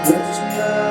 Krishna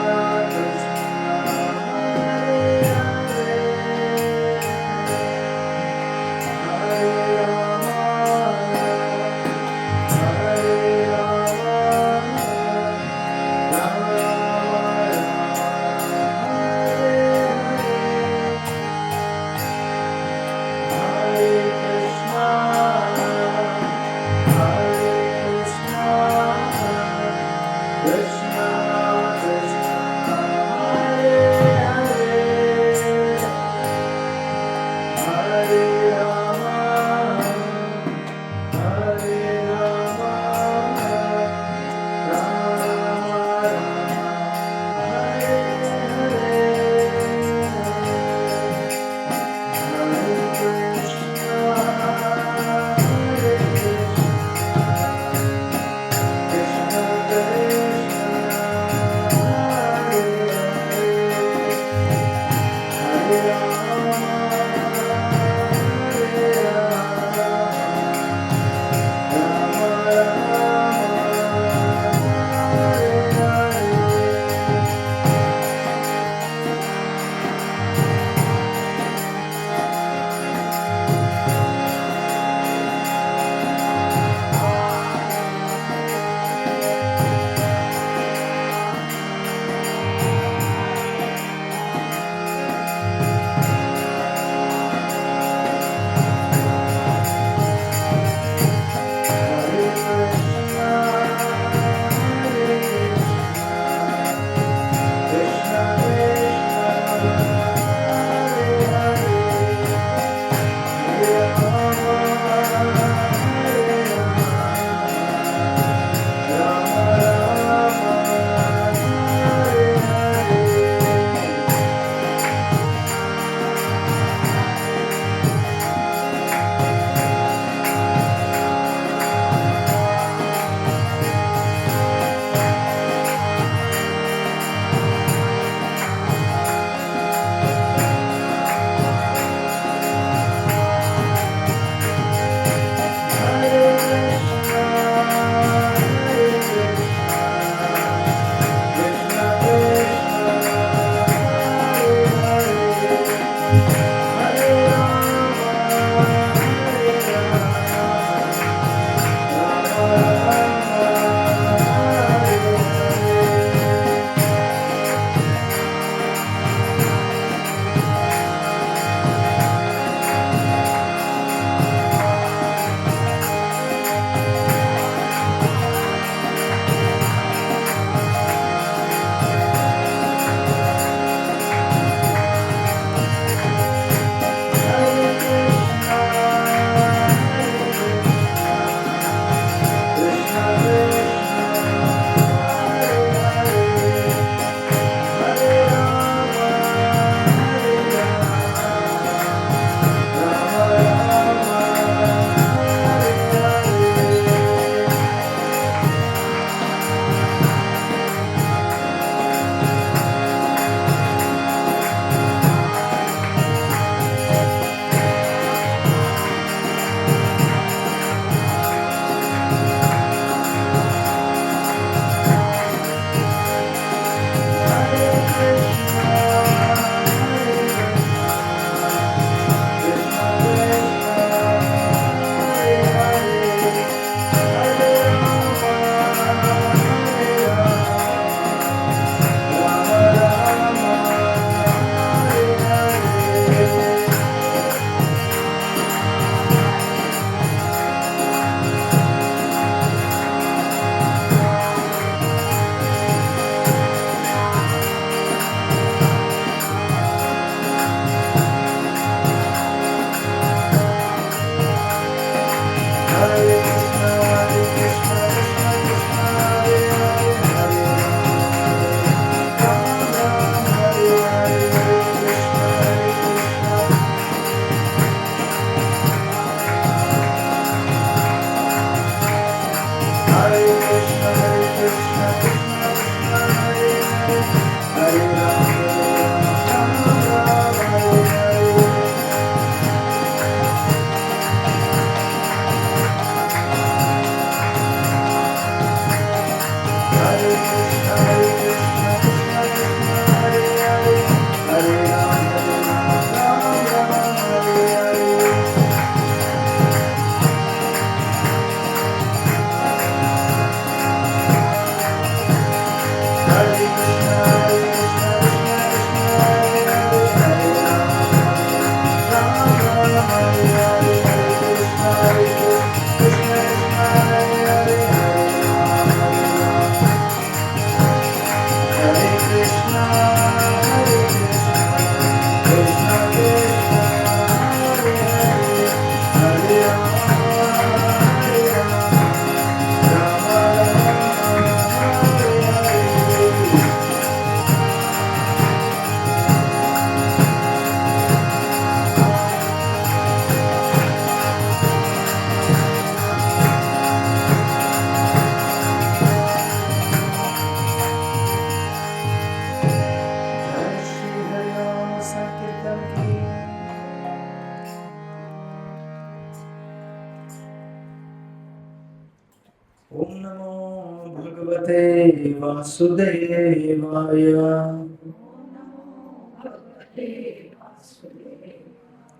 वासुदेवाय।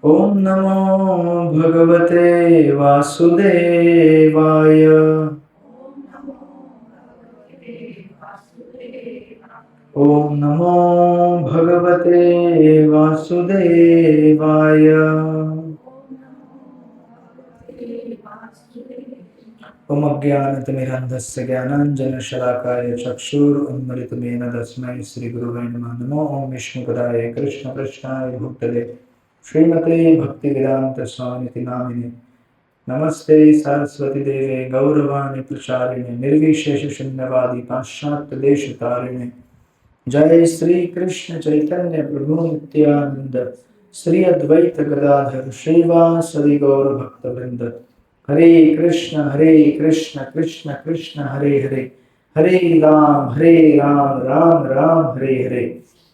ॐ नमो भगवते वासुदेवाय। ॐ नमो भगवते वासुदेवाय। ॐ अज्ञानतिमिरन्धस्य ज्ञानाञ्जनशलाकाय चक्षुरुन्मिलितं येन तस्मै श्रीगुरुवे नमः। नमो ॐ विष्णुपदाय कृष्णकृष्णाय भूतले श्रीमते भक्तिवेदान्त स्वामिति नामिने। नमस्ते सरस्वती देवे गौरवाणी प्रचारिणे निर्विशेष शून्यवादी पाश्चात्य देश तारिणे। जय श्री कृष्ण चैतन्य प्रभु नित्यानंद श्री अद्वैत गदाधर श्रीवासदि गौर भक्तवृंद। हरे कृष्ण कृष्ण कृष्ण हरे हरे, हरे राम राम राम हरे हरे।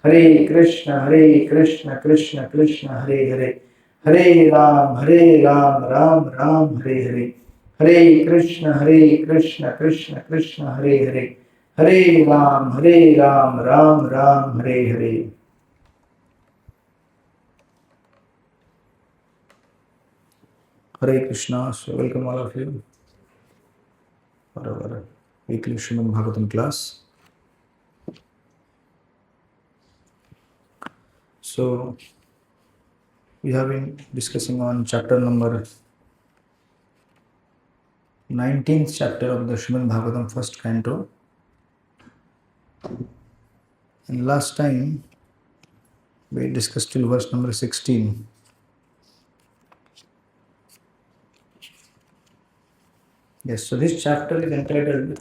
हरे कृष्ण कृष्ण कृष्ण हरे हरे, हरे राम राम राम हरे हरे। हरे कृष्ण कृष्ण कृष्ण हरे हरे, हरे राम राम राम हरे हरे। Hare Krishna, so welcome all of you for our weekly Srimad Bhagavatam class. So we have been discussing on chapter number 19th chapter of the Srimad Bhagavatam first canto. And last time we discussed till verse number 16. Yes, so this chapter is entitled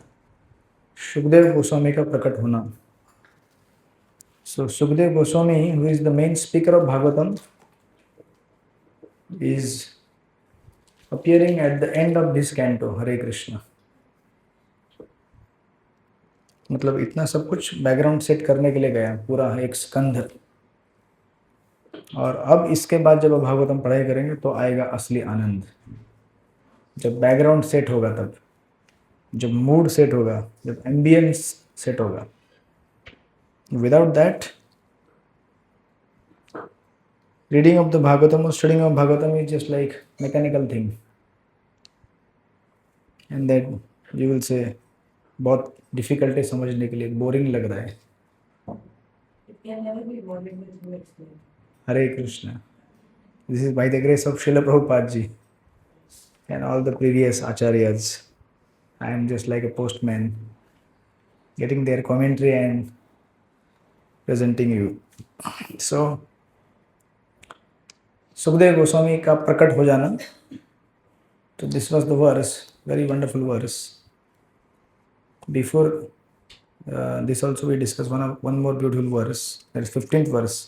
Shukdev Goswami ka Prakat Hona. So Shukdev Goswami, who is the main speaker of Bhagavatam, is appearing at the end of this canto, Hare Krishna. मतलब इतना सब कुछ background set करने के लिए गया पूरा एक स्कंध, और अब इसके बाद जब भागवतम पढ़ाई करेंगे तो आएगा असली आनंद। जब बैकग्राउंड सेट होगा, तब जब मूड सेट होगा, जब एम्बियंस सेट होगा। Without that reading of the Bhagavatam और studying of Bhagavatam is just like mechanical thing, and that you will say बहुत डिफिकल्ट है समझने के लिए, बोरिंग लग रहा है। Hare Krishna. This is by the grace of Srila Prabhupada ji and all the previous acharyas. I am just like a postman getting their commentary and presenting you. So Sukadeva Goswami का प्रकट हो जाना, तो this was the verse, very wonderful verse. Before this also we discussed one more beautiful verse, that is 15th verse.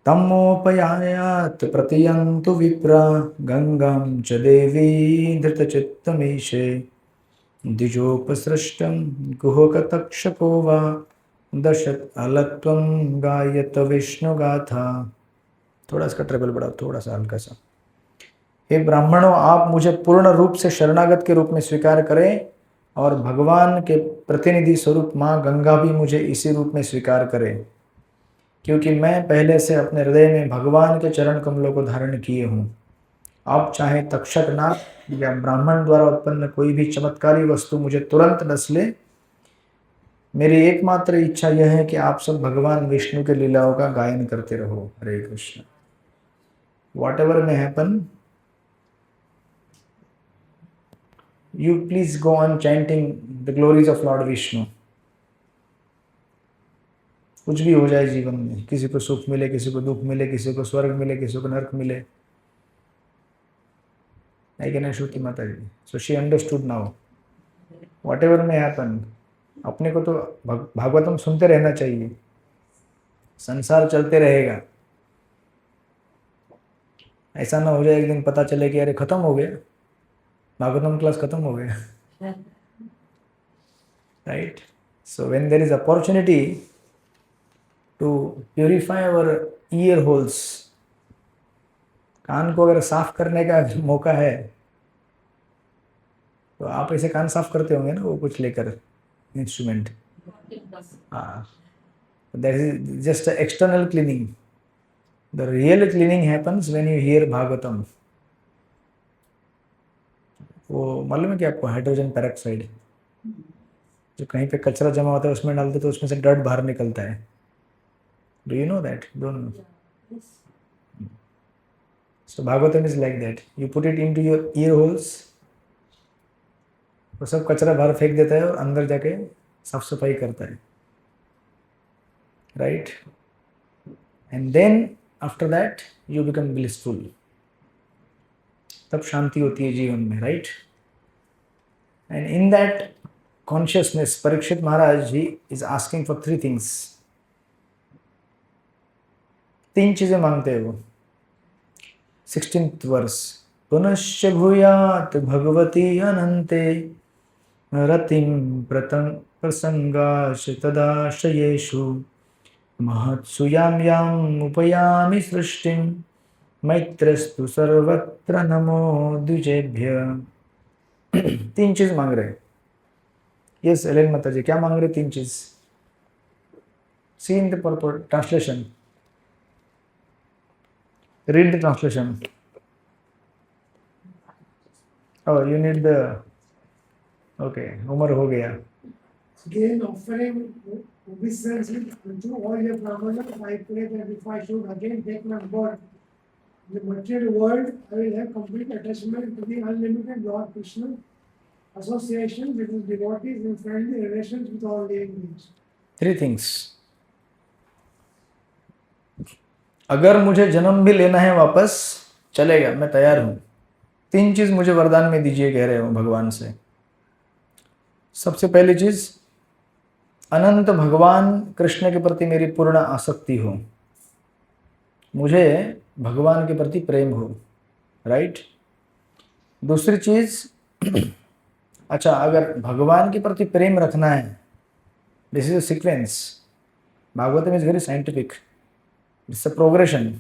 तमोपयायात प्रतियन्तु विप्रा गंगां च देवी धृतचित्तमीशे द्विजोपसृष्टं गुहकतक्षको वा दशत अलत्वं गायत विष्णुगाथा। थोड़ा इसका ट्रेबल बढ़ाओ, थोड़ा सा हल्का सा। हे ब्राह्मणों, आप मुझे पूर्ण रूप से शरणागत के रूप में स्वीकार करें, और भगवान के प्रतिनिधि स्वरूप माँ गंगा भी मुझे इसी रूप में स्वीकार करें, क्योंकि मैं पहले से अपने हृदय में भगवान के चरण कमलों को धारण किए हूँ। आप चाहे तक्षक नाग या ब्राह्मण द्वारा उत्पन्न कोई भी चमत्कारी वस्तु मुझे तुरंत डस ले, मेरी एकमात्र इच्छा यह है कि आप सब भगवान विष्णु के लीलाओं का गायन करते रहो। हरे Krishna. Whatever may happen, you please go on chanting the glories of Lord Vishnu. कुछ भी हो जाए जीवन में, किसी को सुख मिले, किसी को दुख मिले, किसी को स्वर्ग मिले, किसी को नरक मिले। I can assure you, Mataji. So she understood now. Whatever may happen, अपने को तो भागवतम सुनते रहना चाहिए, संसार चलते रहेगा। ऐसा ना हो जाए एक दिन पता चले कि अरे खत्म हो गया, भागवतम क्लास खत्म हो गया। Right? So when there is opportunity to purify our ear holes, कान को अगर साफ करने का मौका है, तो आप ऐसे कान साफ करते होंगे ना, वो कुछ लेकर इंस्ट्रूमेंट, हाँ, that is just a external cleaning. The real cleaning happens when you hear Bhagavatam. वो मालूम है कि आपको हाइड्रोजन पेरोक्साइड जो कहीं पे कचरा जमा होता है उसमें डालते तो उसमें से डर्ट बाहर निकलता है. Do you know that? Don't know. So Bhagavatam is like that. You put it into your ear holes, वो सब कचरा बाहर फेंक देता है और अंदर जाके साफ सफाई करता है. Right? And then after that you become blissful. तब शांति होती है जीवन में. Right? And in that consciousness, Parikshit Maharaj he is asking for three things. तीन चीजें मांगते हैं वो. 16th verse. पुनश्च भूयात् भगवती अनन्ते रतिं प्रसंगाश तदाश्रयेषु महत्सु यां याम् उपयामि सृष्टिं मैत्रस्तु सर्वत्र नमो द्विजेभ्य. तीन चीज मांग रहे. यस एलेन माता जी, क्या मांग रहे? तीन चीज. See in the purport translation. Read the translation. Oh, you need the. Okay, उम्र हो गया. Again, offering obeisances unto all your brahmanas, I pray that if I should again take my birth in the material world, I will have complete attachment to the unlimited Lord Krishna, association with his devotees and friendly relations with all living beings. Three things. अगर मुझे जन्म भी लेना है वापस चलेगा, मैं तैयार हूं. तीन चीज मुझे वरदान में दीजिए कह रहे हो भगवान से. सबसे पहली चीज, अनंत भगवान कृष्ण के प्रति मेरी पूर्ण आसक्ति हो, मुझे भगवान के प्रति प्रेम हो. राइट? दूसरी चीज, अच्छा अगर भगवान के प्रति प्रेम रखना है, this is a sequence. Bhagavatam is very scientific. It's a progression.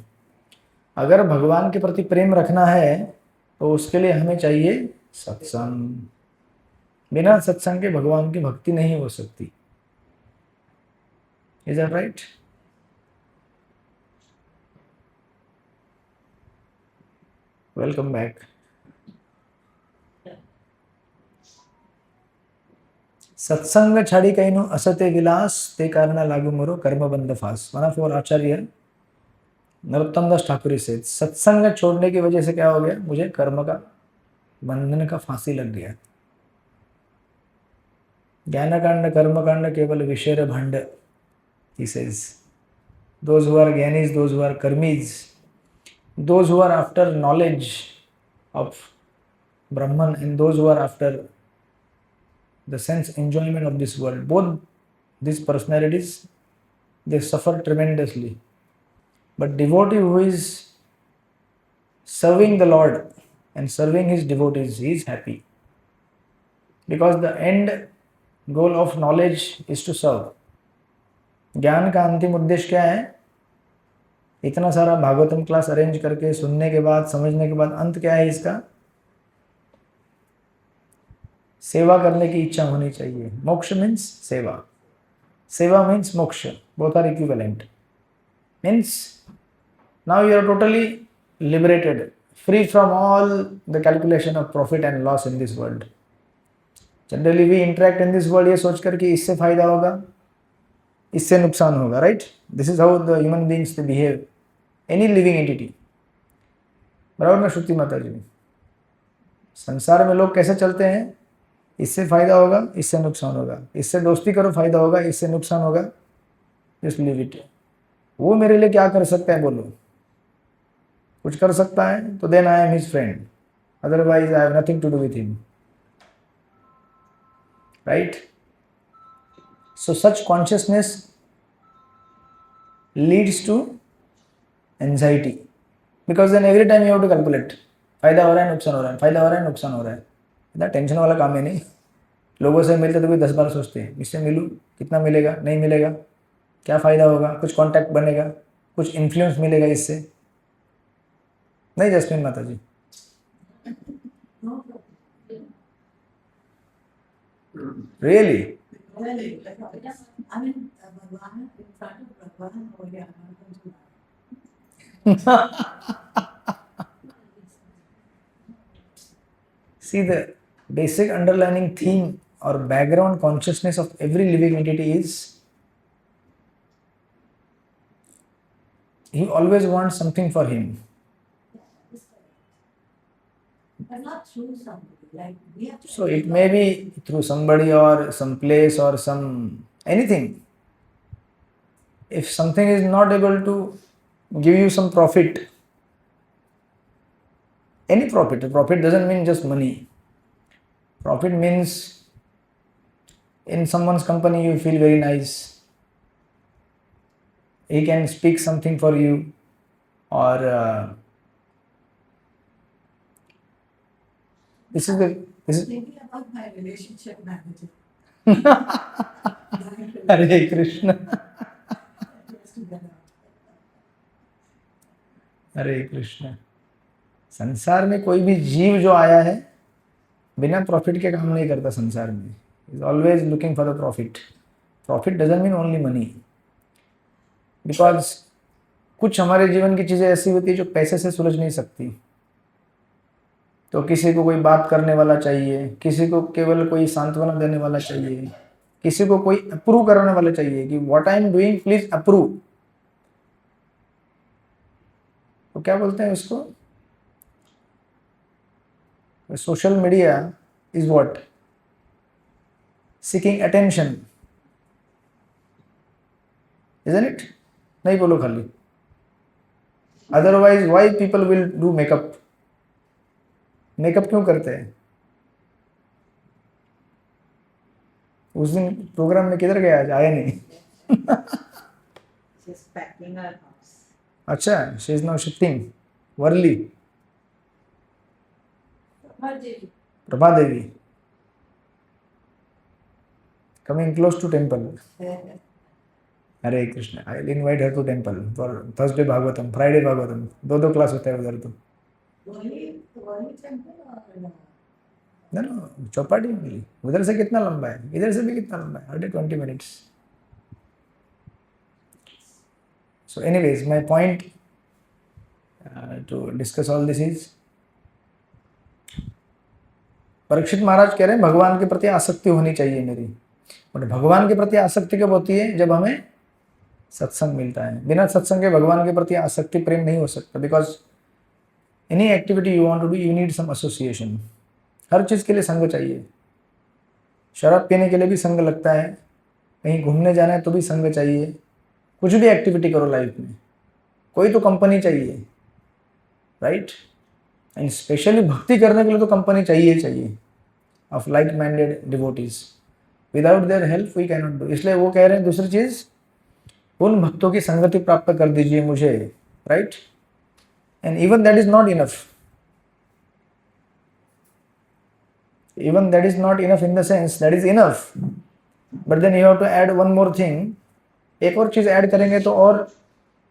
अगर भगवान के प्रति प्रेम रखना है तो उसके लिए हमें चाहिए सत्संग. बिना सत्संग के भगवान की भक्ति नहीं हो सकती. Is that right? Welcome back. सत्संग छाड़ी कहीं असते विलास ते कारण लागू मोरो कर्म बंध फास. वन ऑफ आवर आचार्य नरोत्तम दास ठाकुर से सत्संग छोड़ने की वजह से क्या हो गया? मुझे कर्म का बंधन का फांसी लग गया. ज्ञानकांड कर्मकांड केवल विषय भंड. He says, those who are jnanis, those who are karmis, those who are after knowledge of Brahman and those who are after the sense enjoyment of this world, both these personalities, they suffer tremendously. But devotee who is serving the Lord and serving his devotees, he is happy. Because the end goal of knowledge is to serve. ज्ञान का अंतिम उद्देश्य क्या है? इतना सारा Bhagavatam class arrange करके सुनने के बाद, समझने के बाद अंत क्या है इसका? सेवा करने की इच्छा होनी चाहिए. मोक्ष मीन्स सेवा. सेवा मीन्स मोक्ष. Both are equivalent. Means now you are totally liberated, free from all the calculation of profit and loss in this world. Generally we interact in this world ये सोचकर कि इससे फायदा होगा, इससे नुकसान होगा. Right? This is how the human beings they behave. Any living entity. बराबर ना श्रुति माता जी? संसार में लोग कैसे चलते हैं? इससे फायदा होगा, इससे नुकसान होगा. इससे दोस्ती करो, फायदा होगा. इससे नुकसान होगा, जस्ट लीव इट. वो मेरे लिए क्या कर सकता है? बोलो. कुछ कर सकता है तो then I am his friend, otherwise I have nothing to do with him. Right? So such consciousness leads to anxiety, because then every time you have to calculate. फायदा हो रहा है, नुकसान हो रहा है, फायदा हो रहा है, नुकसान हो रहा है. इतना टेंशन वाला काम है नहीं. लोगों से मिलते तो भी 10 बार सोचते हैं, इससे मिलूँ, कितना मिलेगा, नहीं मिलेगा, क्या फ़ायदा होगा, कुछ कांटेक्ट बनेगा, कुछ इन्फ्लुएंस मिलेगा इससे. नहीं जसमीन माता जी? Really? Really, I mean, Bhagwan, in front of Bhagwan, or yeah, See, the basic underlying theme or background consciousness of every living entity is he always wants something for him. but not through somebody. Like we have to. So it may be through somebody or some place or some anything. If something is not able to give you some profit, any profit, profit doesn't mean just money. Profit means in someone's company you feel very nice. He can speak something for you, or this is Thinking about my relationship manager. Hare Krishna. हरे कृष्ण. संसार में कोई भी जीव जो आया है बिना profit के काम नहीं करता संसार में. Is always looking for the profit. Profit doesn't mean only money, because कुछ हमारे जीवन की चीज़ें ऐसी होती है जो पैसे से सुलझ नहीं सकती. तो किसी को कोई बात करने वाला चाहिए, किसी को केवल कोई सांत्वना देने वाला चाहिए, किसी को कोई अप्रूव करने वाला चाहिए कि what I am doing please approve. तो क्या बोलते हैं उसको? Social media is what? Seeking attention, isn't it? नहीं बोलो खाली. Otherwise why people will do makeup? Makeup क्यों करते हैं? उस दिन प्रोग्राम में किधर गया? आज आया नहीं. She's packing her house. अच्छा, she is now shifting. Worli. Prabha Devi coming close to temple. Hare Krishna. I will invite her to temple for Thursday Bhagavatam, Friday Bhagavatam. दो क्लास होता है उधर. तो वही temple or ना चौपाटी मिली. उधर से कितना लंबा है, इधर से भी कितना लंबा है? 120 minutes. So anyways my point to discuss all this is, Parikshit Maharaj कह रहे हैं भगवान के प्रति आसक्ति होनी चाहिए मेरी. बट भगवान के प्रति आसक्ति कब होती है? जब हमें सत्संग मिलता है. बिना सत्संग के भगवान के प्रति आसक्ति, प्रेम नहीं हो सकता. Because any activity you want to do, you need some association. हर चीज़ के लिए संग चाहिए. शराब पीने के लिए भी संग लगता है, कहीं घूमने जाना है तो भी संग चाहिए. कुछ भी एक्टिविटी करो लाइफ में, कोई तो कंपनी चाहिए, राइट? एंड स्पेशली भक्ति करने के लिए तो कंपनी चाहिए ही चाहिए of like minded devotees. Without their help we can not do. इसलिए वो कह रहे हैं दूसरी चीज़, उन भक्तों की संगति प्राप्त कर दीजिए मुझे, right? And even that is not enough. Even that is not enough in the sense that is enough, but then you have to add one more thing. एक और चीज़ ऐड करेंगे तो और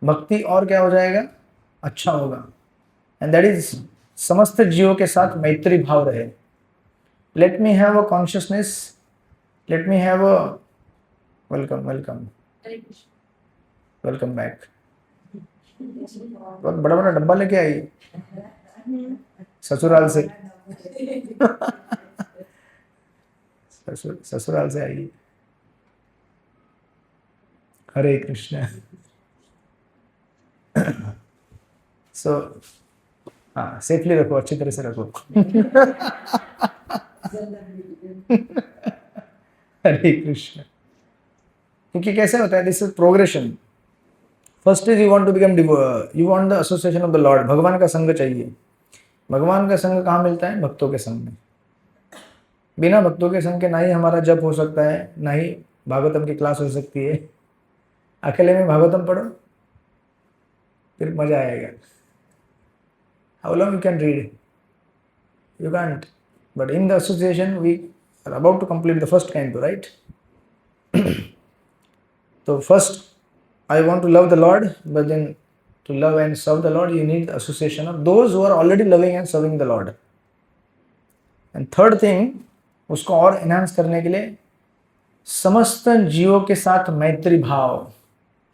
भक्ति और क्या हो जाएगा? अच्छा होगा. एंड दैट इज समस्त जीवों के साथ मैत्री भाव रहे. Late me have a consciousness, late me have a welcome welcome back. बहुत बड़ा बड़ा डब्बा लेके आई ससुराल से. ससुराल से आई. हरे कृष्ण. सो हाँ, सेफली रखो, अच्छी तरह से रखो. हरे कृष्ण. क्योंकि कैसे होता है, this is progression. First is you want to become, you want the association of the Lord. भगवान का संग चाहिए. भगवान का संग कहाँ मिलता है? भक्तों के संग में. बिना भक्तों के संग के ना ही हमारा जप हो सकता है, ना ही भागवतम की क्लास हो सकती है. अकेले में भागवतम पढ़ो फिर मजा आएगा. How long you can read? You can't. But in the association we are about to complete the first canto, right? तो first I want to love the lord, but then to love and serve the lord you need the association of those who are already loving and serving the Lord. And third thing, उसको और enhance करने के लिए समस्त जीवों के साथ मैत्री भाव,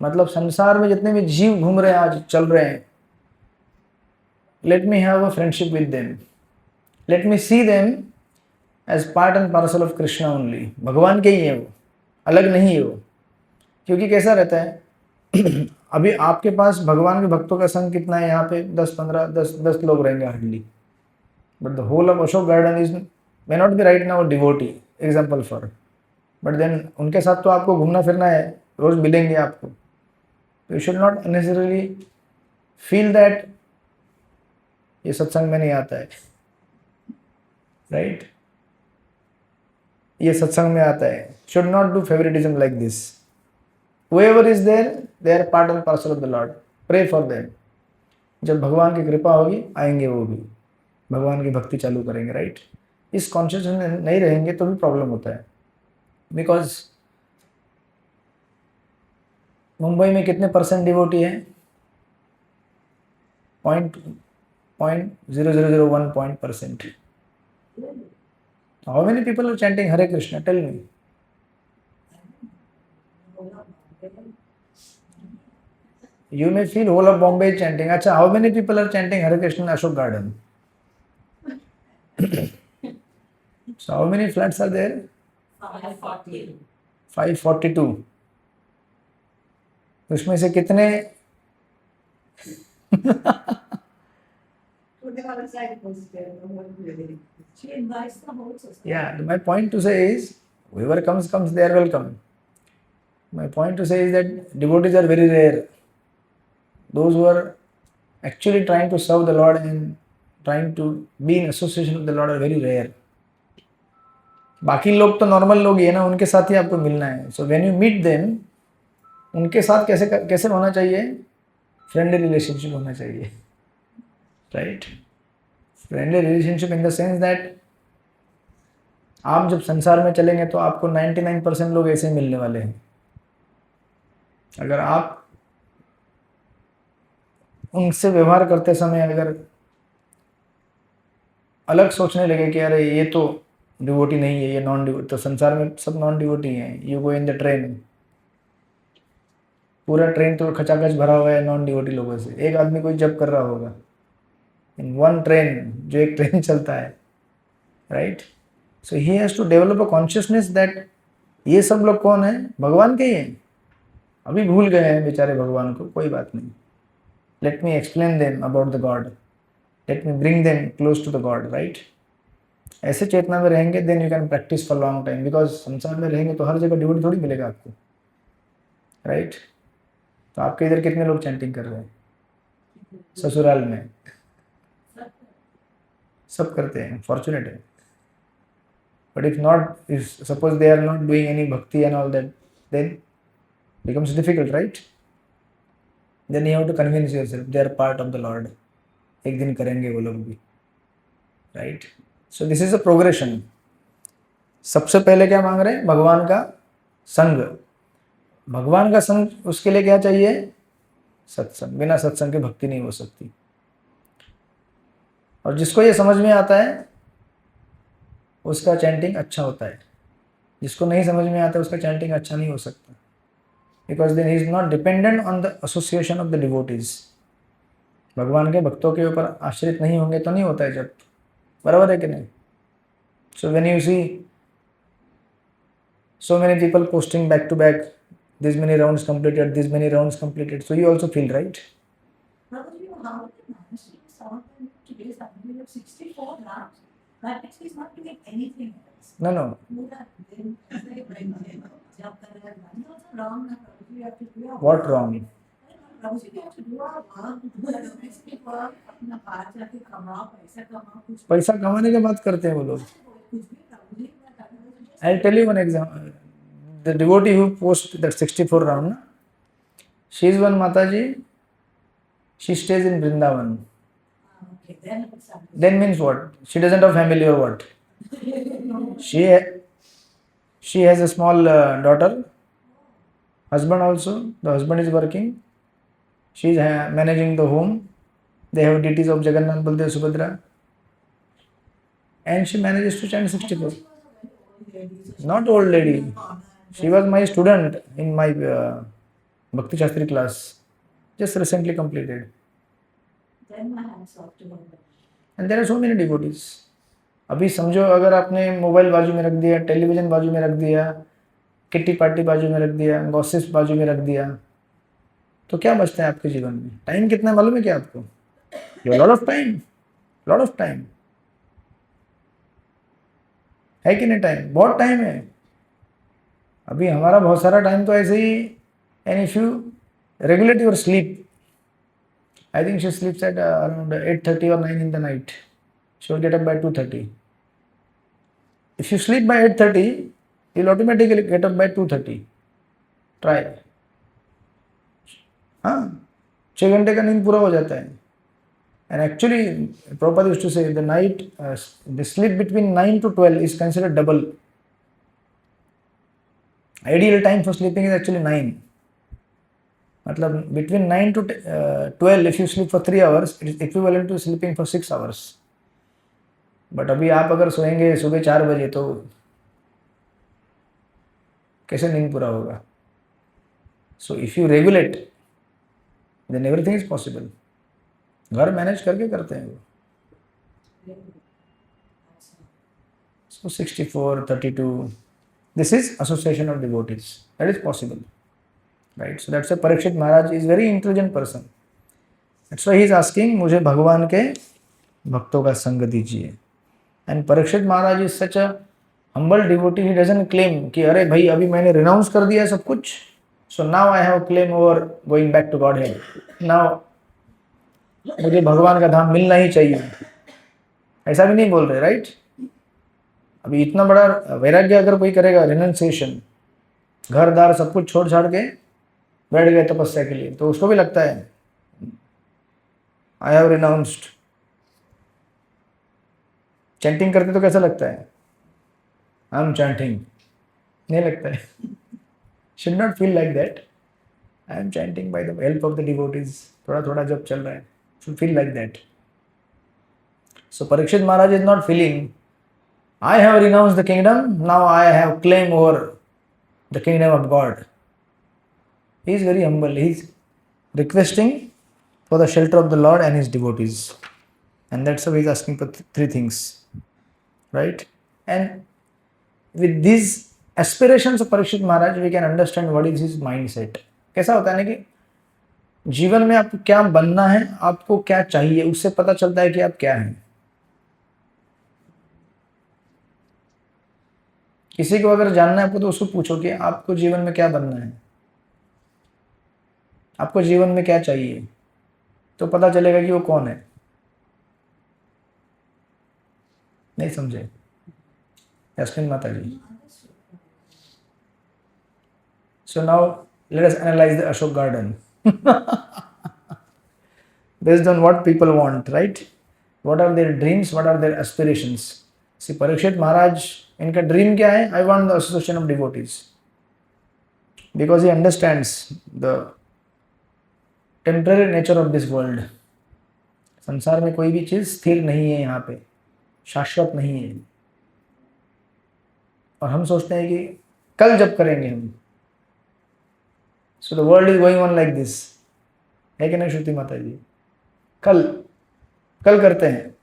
मतलब संसार में जितने भी जीव घूम रहे हैं, आज चल रहे हैं, let me have a friendship with them, let me see them as part and parcel of Krishna only. भगवान के ही है वो, अलग नहीं है वो। क्योंकि कैसा रहता है अभी आपके पास भगवान के भक्तों का संग कितना है यहाँ पे, 10-15 10 लोग रहेंगे hardly, but the whole of Ashok garden is may not be right now devotee example for, but then उनके साथ तो आपको घूमना फिरना है, रोज मिलेंगे आपको। You should not unnecessarily feel that ये सत्संग में नहीं आता है, राइट? ये सत्संग में आता है। Should not do favouritism like this. Whoever is there, they are part and parcel of the Lord. Pray for them. जब भगवान की कृपा होगी आएंगे वो भी, भगवान की भक्ति चालू करेंगे, राइट? इस कॉन्शियसनेस में नहीं रहेंगे तो भी प्रॉब्लम होता है। बिकॉज मुंबई में कितने परसेंट डिवोटी है? 0.0001%. How many people are chanting Hare Krishna? Tell me. You may feel whole of Bombay is chanting. Acha, how many people are chanting Hare Krishna in Ashok Garden? So how many flats are there? 540. 542. उसमें से कितने Today our side was there, no one really. She invites the whole society. Yeah, my point to say is whoever comes, they are welcome. My point to say is that devotees are very rare. Those who are actually trying to serve the Lord and trying to be in association with the Lord are very rare. बाकी लोग तो normal लोग ही है ना, उनके साथ ही आपको मिलना है। So when you meet them, उनके साथ कैसे होना चाहिए? फ्रेंडली रिलेशनशिप होना चाहिए, right? Friendly relationship in the sense that आप जब संसार में चलेंगे तो आपको 99% लोग ऐसे ही मिलने वाले हैं। अगर आप उनसे व्यवहार करते समय अगर अलग सोचने लगे कि अरे ये तो डिवोटी नहीं है, ये नॉन डिवोटी, तो संसार में सब नॉन डिवोटी हैं। You go in the train, पूरा ट्रेन तो खचाखच भरा हुआ है नॉन डिवोटी लोगों से। एक आदमी कोई जप कर रहा होगा इन वन ट्रेन, जो एक ट्रेन चलता है, right? So he has to develop a consciousness that ये सब लोग कौन है? भगवान के ही हैं। अभी भूल गए हैं बेचारे भगवान को, कोई बात नहीं। Let me explain them about the God, let me bring them close to the God, right? ऐसे चेतना में रहेंगे then you can practice for long time. Because संसार में रहेंगे तो हर जगह डिवोटी थोड़ी मिलेगा आपको, राइट? तो आपके इधर कितने लोग चैंटिंग कर रहे हैं? ससुराल में सब करते हैं, फॉर्चुनेट है। But if not, if suppose they are not doing any bhakti and all that, then becomes difficult, right? Then you have to convince yourself they are part of the Lord. एक दिन करेंगे वो लोग भी, right? So this is a progression. सबसे पहले क्या मांग रहे हैं? भगवान का संग। भगवान का संग, उसके लिए क्या चाहिए? सत्संग। बिना सत्संग के भक्ति नहीं हो सकती। और जिसको ये समझ में आता है उसका चैंटिंग अच्छा होता है, जिसको नहीं समझ में आता है उसका चैंटिंग अच्छा नहीं हो सकता। Because then he is not dependent on the association of the devotees. भगवान के भक्तों के ऊपर आश्रित नहीं होंगे तो नहीं होता है जब, बराबर है कि नहीं? So when you see so many people posting back to back, this many rounds completed, this many rounds completed, so you also feel, right? Prabhuji, how did you manage to do some of them today? Suddenly you have 64 rounds. That means he's not doing anything else. No. What wrong? पैसा कमाने की बात करते हैं वो लोग। I'll tell you one example. The devotee who posted that 64 round, she is one Mataji. She stays in Vrindavan. Okay, then means what? She doesn't have family or what? She has a small daughter. Husband also. The husband is working. She is managing the home. They have deities of Jagannath, Baldev, Subhadra. And she manages to chant 64. Not old lady. She was my student in my Bhakti Shastri class, just recently completed. Then my hands off to her. And there are so many devotees. अभी समझो अगर आपने mobile बाजू में रख दिया, television बाजू में रख दिया, किट्टी पार्टी बाजू में रख दिया, गॉसिप्स बाजू में रख दिया, तो क्या बचता है आपके जीवन में? टाइम कितना है मालूम है क्या आपको? You lot of time, lot of time है कि नहीं? टाइम बहुत टाइम है. अभी हमारा बहुत सारा टाइम तो ऐसे ही. And if you regulate your sleep, I think she sleeps at around 8:30 or 9 in the night. She will get up by 2:30. If you sleep by 8:30, you'll automatically get up by 2:30. Try. हाँ, 6 घंटे का नींद पूरा हो जाता है. And actually, Prabhupada used to say the night, the sleep between 9 to 12 is considered double. Ideal time for sleeping is actually 9. मतलब between 9 to 12, if you sleep for 3 hours, it is equivalent to sleeping for 6 hours. But अभी आप अगर सोएंगे सुबह 4 बजे तो कैसे नींद पूरा होगा? So if you regulate then everything is possible. घर मैनेज करके करते हैं वो. So 64, 32, this is association of devotees, that is possible, right? So that's Parikshit Maharaj is very intelligent person. That's why he is asking, मुझे भगवान के भक्तों का संग दीजिए. And Parikshit Maharaj is such a humble devotee. He doesn't claim कि अरे भाई अभी मैंने रिनाउंस कर दिया सब कुछ, so now I have claim over going back to God head. Now मुझे भगवान का धाम मिलना ही चाहिए, ऐसा भी नहीं बोल रहे, राइट? अभी इतना बड़ा वैराग्य अगर कोई करेगा, रिनाउंसिएशन, घर दार सब कुछ छोड़ छाड़ के बैठ गए तपस्या के लिए, तो उसको भी लगता है आई हैव रिनाउंस्ड. चैंटिंग करते तो कैसा लगता है? आई एम चैंटिंग, नहीं लगता है. Should not feel like that. I am chanting by the help of the devotees. थोड़ा थोड़ा जब चल रहा है, should feel like that. So Parikshit Maharaj is not feeling I have renounced the kingdom, now I have claim over the kingdom of God. He is very humble. He is requesting for the shelter of the Lord and his devotees. And that's why he is asking for 3 things, right? And with these aspirations of Parikshit Maharaj, we can understand what is his mindset. कैसा होता है ना कि जीवन में आपको क्या बनना है, आपको क्या चाहिए, उससे पता चलता है कि आप क्या हैं. किसी को अगर जानना है आपको तो उसको पूछो कि आपको जीवन में क्या बनना है, आपको जीवन में क्या चाहिए, तो पता चलेगा कि वो कौन है. नहीं समझे? यास्मीन माता जी. So now let us analyze the Ashok garden based on what people want, right? What are their dreams? What are their aspirations? See, Parikshit Maharaj, इनका ड्रीम क्या है? I want the association of devotees, because he understands the temporary nature of this world. संसार में कोई भी चीज स्थिर नहीं है, यहाँ पे शाश्वत नहीं है. और हम सोचते हैं कि कल जब करेंगे हम. So the world is going on like this, है कि नहीं श्रुति माता जी? कल करते हैं,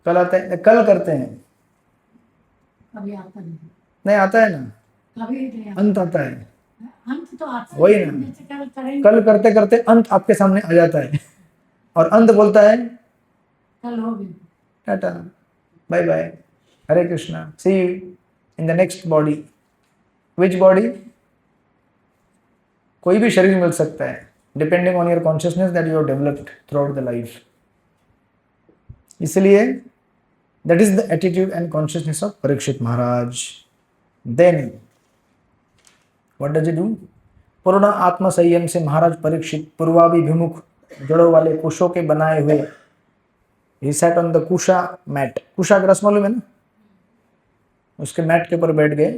कल आता है, कल करते हैं, कभी आता नहीं. नहीं आता है ना, कभी नहीं. अंत आता है. अंत तो आता है. वही ना, कल करते करते अंत आपके सामने आ जाता है. और अंत बोलता है कल हो गया. Tata, bye bye, Hare Krishna, see you in the next body. Which body? कोई भी शरीर मिल सकता है, depending on your consciousness that you have developed throughout the life. इसलिए that is the attitude and consciousness of Parikshit Maharaj. Then what does he do? पूर्ण आत्म संयम से महाराज परीक्षित पूर्वाभिमुख जड़ों वाले कुशों के बनाए हुए, he sat on the kusha mat. कुशा का रस मालूम है ना? उसके मैट के ऊपर बैठ गए.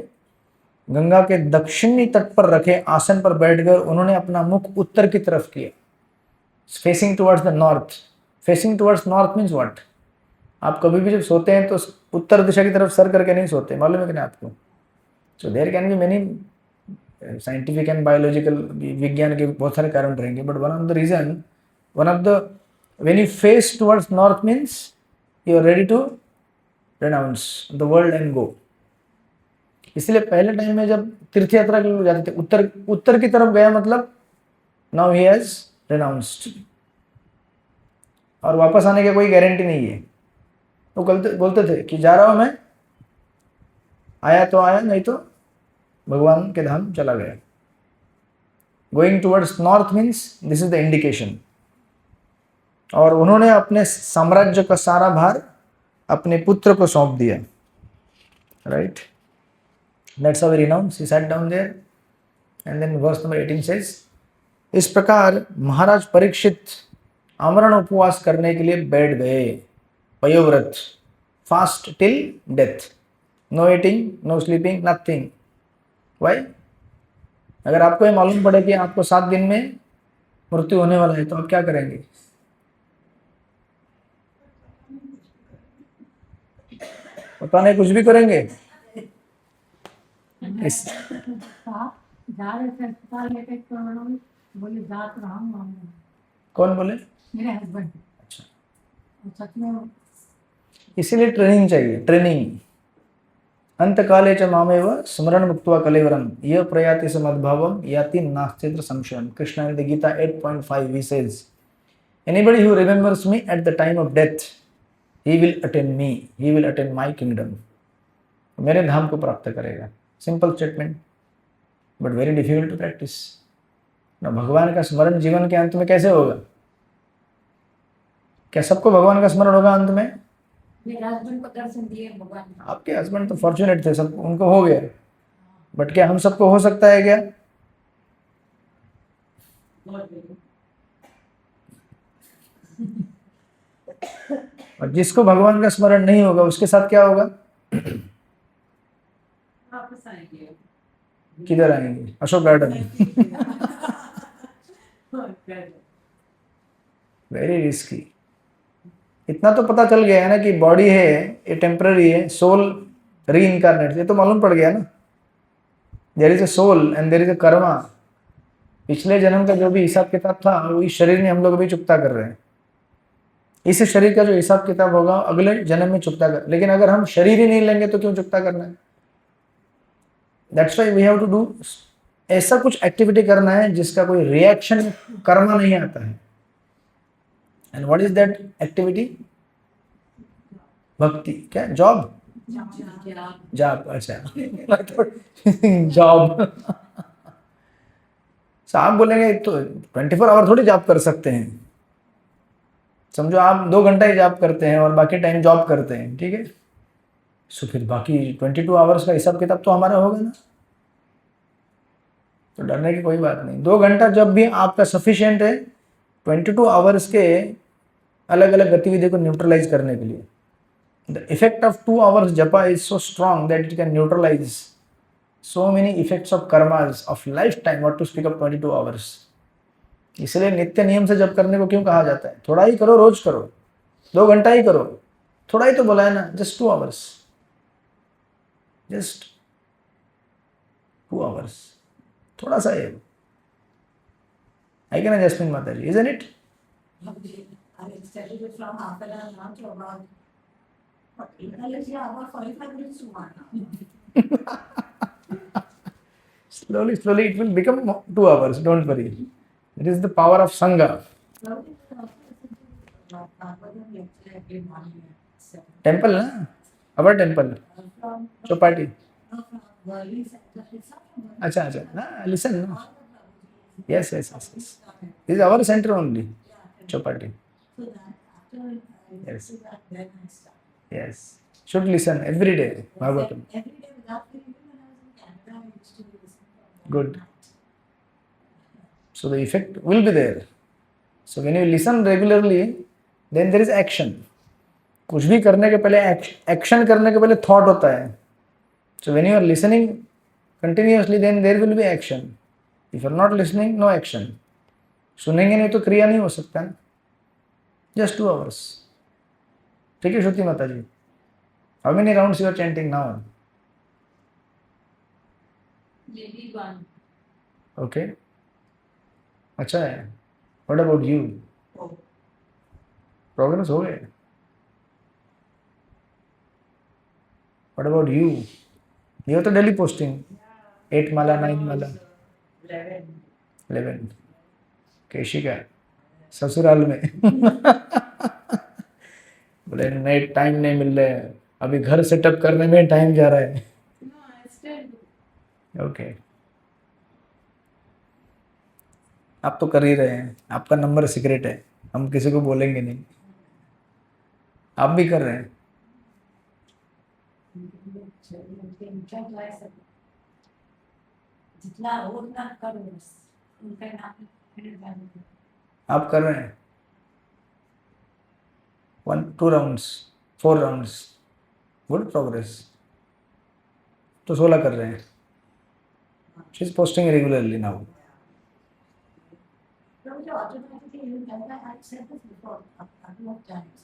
गंगा के दक्षिणी तट पर रखे आसन पर बैठकर उन्होंने अपना मुख उत्तर की तरफ किया, facing towards the north. Facing towards north means what? आप कभी भी जब सोते हैं तो उत्तर दिशा की तरफ सर करके नहीं सोते, मालूम है कि नहीं आपको? So there can be many scientific and biological, विज्ञान के बहुत सारे कारण रहेंगे, but one of the when you face towards north means you are ready to renounce the world and go. इसलिए पहले टाइम में जब तीर्थ यात्रा के लोग जाते थे, उत्तर की तरफ गया मतलब नाउ ही हैज रेनाउंस्ड, और वापस आने की कोई गारंटी नहीं है। वो बोलते थे कि जा रहा हूं मैं, आया तो आया, नहीं तो भगवान के धाम चला गया। Going towards north means this is the indication. और उन्होंने अपने साम्राज्य का सारा भार अपने पुत्र को सौंप दिया, right. That's how he renounced. He sat down there, and then verse number 18 says, इस प्रकार महाराज परीक्षित आमरण उपवास करने के लिए बैठ गए, पयोव्रत, fast till death, no eating, no sleeping, nothing. Why? अगर आपको ये मालूम पड़े कि आपको 7 दिन में मृत्यु होने वाला है, तो आप क्या करेंगे? पता नहीं, कुछ भी करेंगे। इस जा रहे थे अस्पताल लेके, तो उन्होंने बोले जात रहा हूँ। कौन बोले? मेरे हस्बैंड। अच्छा, सच में इसीलिए ट्रेनिंग चाहिए, ट्रेनिंग। अंतकाले च मामेव स्मरण मुक्त्वा कलेवरम यह प्रयाति समद्भावम याति नास्तित्र संशयम। Krishna in the Gita 8.5 he says, anybody who remembers me at the time of death, he will attain me, he will attain my kingdom। मेरे धाम को प्राप्त करेगा। Simple statement, but very difficult to practice. भगवान का स्मरण जीवन के अंत में कैसे होगा? क्या सबको भगवान का स्मरण होगा अंत में? मेरे हस्बैंड को दर्शन दिए भगवान। आपके हस्बैंड तो फॉर्चुनेट थे, सब उनको हो गया, बट क्या हम सबको हो सकता है क्या? और जिसको भगवान का स्मरण नहीं होगा उसके साथ क्या होगा? वापस आएंगे। किधर आएंगे? अशोक गार्डन। Very risky. इतना तो पता चल गया है ना कि बॉडी है ये टेम्पररी है, सोल री इनकारनेट, ये तो मालूम पड़ गया ना। There is a soul and there is a karma. पिछले जन्म का जो भी हिसाब किताब था वो इस शरीर में हम लोग अभी चुकता कर रहे हैं। इस शरीर का जो हिसाब किताब होगा अगले जन्म में चुकता कर, लेकिन अगर हम शरीर ही नहीं लेंगे तो क्यों चुकता करना है? That's why we have to do, ऐसा कुछ एक्टिविटी करना है जिसका कोई रिएक्शन कर्मा नहीं आता है। And what is that activity? भक्ति। क्या? जॉब? जॉब, अच्छा। जॉब। आप बोलेंगे तो 24 आवर थोड़ी जॉब कर सकते हैं। समझो आप 2 घंटा ही जॉब करते हैं और बाकी टाइम जॉब करते हैं, ठीक है, सो फिर बाकी 22 आवर्स का हिसाब किताब तो हमारा होगा ना। तो डरने की कोई बात नहीं। 2 घंटा जब भी आपका सफिशिएंट है 22 आवर्स के अलग अलग गतिविधि को न्यूट्रलाइज करने के लिए। The effect of 2 hours japa is so strong that it can neutralise so many effects of karmas of lifetime, what to speak of 22 hours। इसलिए नित्य नियम से जप करने को क्यों कहा जाता है? थोड़ा ही करो, रोज करो, 2 घंटा ही करो, थोड़ा ही तो बोला है ना, जस्ट 2 आवर्स, जस्ट 2 आवर्स, थोड़ा सा है। आई कैन जस्मिन माता जी, isn't it? I studied it from half an hour now to about 45 minutes to 1 hour। Slowly, slowly it will become 2 hours, don't worry। It is the power of Sangha। Temple ना? Our temple, Chopati। अच्छा अच्छा ना, listen ना। Yes, yes, yes, yes। This is our center only, Chopati। Yes, yes। Should listen every day, Bhagavatam। Good। So the effect will be there। So when you listen regularly, then there is action। कुछ भी करने के पहले action करने के पहले thought होता है। So when you are listening continuously, then there will be action। If you are not listening, no action। सुनेंगे नहीं तो क्रिया नहीं हो सकता ना। Just 2 hours। ठीक है श्रुति माता जी? How many rounds you are chanting now? maybe one. Okay, अच्छा है. What about you? Oh, progress हो गए. What about you? ये तो डेली पोस्टिंग 8 माला 9 माला 11. 11 कैशी का ससुराल में. बोले नहीं टाइम नहीं मिल रहा है, अभी घर सेटअप करने में टाइम जा रहा है. No, I still do. Okay, आप तो कर ही रहे हैं, आपका नंबर सीक्रेट है, हम किसी को बोलेंगे नहीं. आप भी कर रहे हैं. जितना हो उतना करो बस, उनका नाम फिर जाने दो। आप कर रहे हैं 1 2 राउंड्स 4 राउंड्स, गुड प्रोग्रेस. तो 16 कर रहे हैं. She is posting regularly now. तो मुझे automatically you know that I've said this before a couple of times.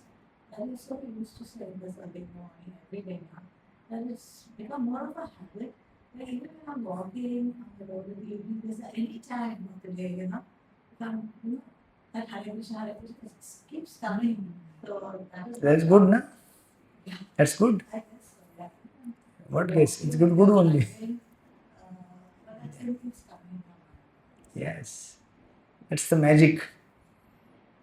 That is so used to say this every morning, every day now. That it's become more of a habit. That even when I'm walking on the road in the evening, there's any time of the day, you know, that Hare Krishna it keeps coming. So that is That's good, na? That's good. I guess so, yeah. What case? It's good only. But that still keeps coming. Yes, it's the magic,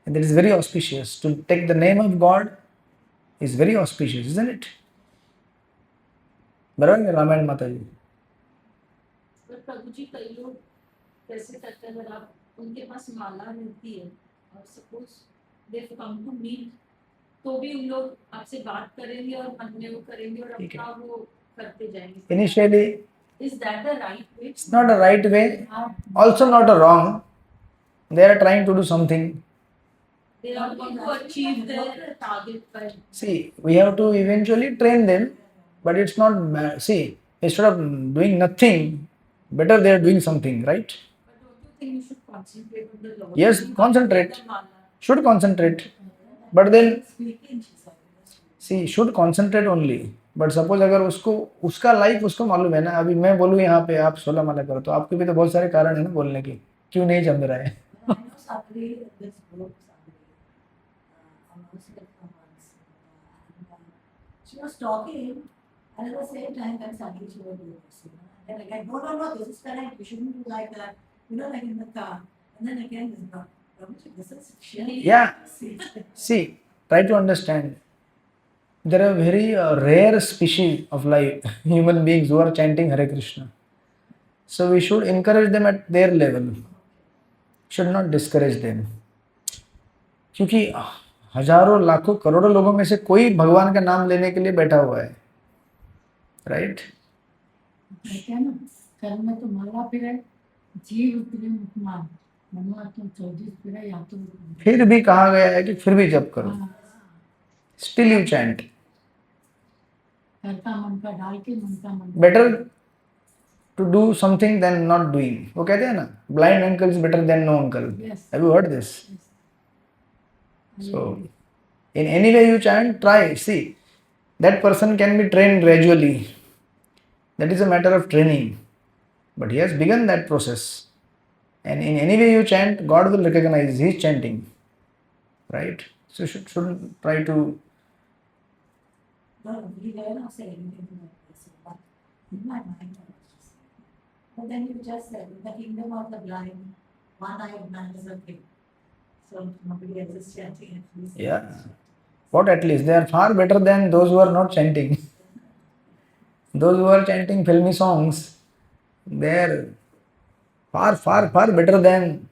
and it is very auspicious. To take the name of God is very auspicious, isn't it? बराबर है रामायण माता जी. पर प्रभु जी कई लोग कैसे करते हैं, अगर आप उनके पास माला रहती है और suppose they come to meet, तो भी उन लोग आपसे बात करेंगे और मन में वो करेंगे और ठीक है. अपना वो करते जाएंगे. Initially, is that the right way? it's not a right way, also not a wrong. They are trying to do something. They are going to achieve their target by. See, we have to eventually train them, but it's not bad. See, instead of doing nothing, better they are doing something, right? But don't you think you should concentrate on the Lord? Yes, concentrate. Should concentrate, but then see, should concentrate only. But suppose अगर उसको उसका life उसको मालूम है ना, अभी मैं बोलूँ यहाँ पे आप 16 माला करो, तो आपके भी तो बहुत सारे कारण है ना बोलने की, क्यों नहीं जम रहा है. I know somebody in this group, almost like for months, and she was talking, and at the same time, then suddenly she was doing this, you know. And then again, no, this is correct. You shouldn't do like that, you know, like in the car. And then again, this is not. This is shit. Yeah. See, try to understand. There are very rare species of life, human beings who are chanting Hare Krishna. So we should encourage them at their level. Should not discourage them. क्योंकि हजारों लाखों करोड़ों लोगों में से कोई भगवान का नाम लेने के लिए बैठा हुआ है, राइट? क्या ना कर्म में तो माला फिरे, जीव फिरे मुखमान, मनमात्मा 24 फिरे या तो फिर भी कहा गया है कि फिर भी जप करो. Still you chant. करता मन का डाल के मन का मन. Better to do something than not doing. वो कहते हैं ना, blind uncle is better than no uncle. Yes. Have you heard this? So, in any way you chant, try. See, that person can be trained gradually. That is a matter of training. But he has begun that process. And in any way you chant, God will recognize he is chanting. Right? So, shouldn't try to. No, he dare not say anything to that person, but in my mind, I was just saying. But then you just said, in the kingdom of the blind, one-eyed man is a king. So nobody else is chanting at least. Yeah. What at least? They are far better than those who are not chanting. Those who are chanting filmy songs, they are far better than.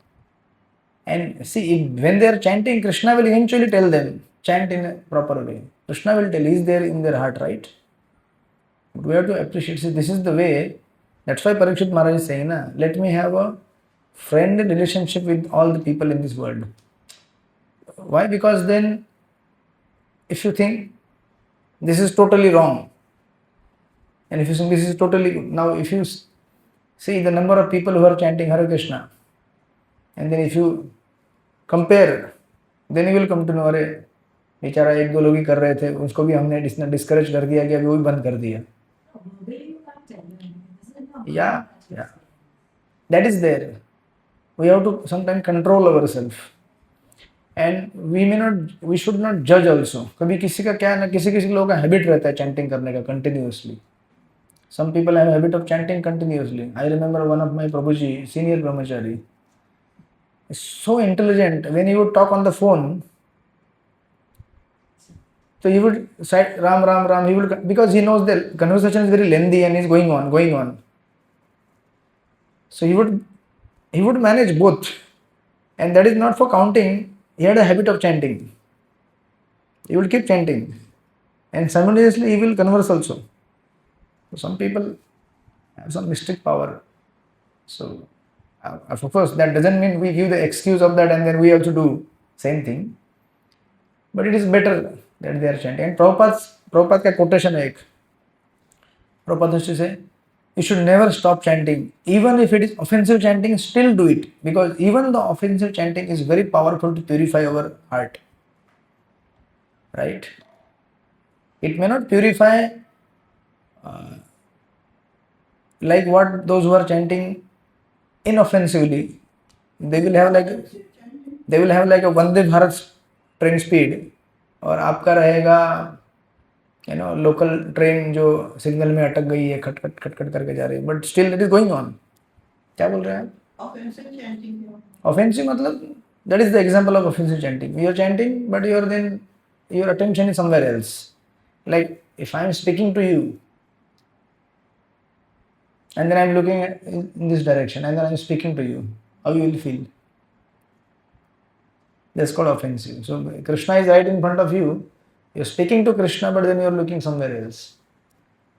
And see, when they are chanting, Krishna will eventually tell them, chant in a proper way. Krishna will tell, he is there in their heart, right? But we have to appreciate, see, this is the way. That's why Parikshit Maharaj is saying, na, let me have a friendly relationship with all the people in this world. Why? Because then, if you think this is totally wrong, and if you think this is totally good, now if you see the number of people who are chanting Hare Krishna, and then if you compare, then you will come to know, अरे बेचारा 1-2 लोग ही कर रहे थे, उसको भी हमने discourage कर दिया कि अभी वो भी बंद कर दिया. No, really you can't tell them. This is not Yeah. Yeah, that is there. We have to sometimes control ourselves, and we should not judge also. कभी किसी का क्या है ना, किसी किसी लोगों का हैबिट रहता है चैंटिंग करने का continuously. Some people have a habit of chanting continuously. I remember one of my Prabhuji, senior brahmachari, is so intelligent. When he would talk on the phone, so he would say Ram Ram Ram. He would, because he knows the conversation is very lengthy and is going on. So he would manage both, and that is not for counting. He had a habit of chanting. He will keep chanting, and simultaneously he will converse also. So some people have some mystic power. So of course that doesn't mean we give the excuse of that and then we also do same thing. But it is better that they are chanting. And Prabhupada का quotation है एक. Prabhupada used to say, you should never stop chanting. Even if it is offensive chanting, still do it. Because even the offensive chanting is very powerful to purify our heart. Right? It may not purify like what those who are chanting inoffensively. They will have like a Vande Bharat train speed, और आपका रहेगा local train जो signal में अटक गई है, खट खट खट खट करके जा रही है, but still it is going on. क्या बोल रहे हैं आप? ऑफेंसिव मतलब that is the example of offensive chanting. You are chanting but your attention is somewhere else. Like if I am speaking to you and then I am looking in this direction and then I am speaking to you, how you will feel? That's called offensive. So Krishna is right in front of you, you are speaking to Krishna but then you are looking somewhere else.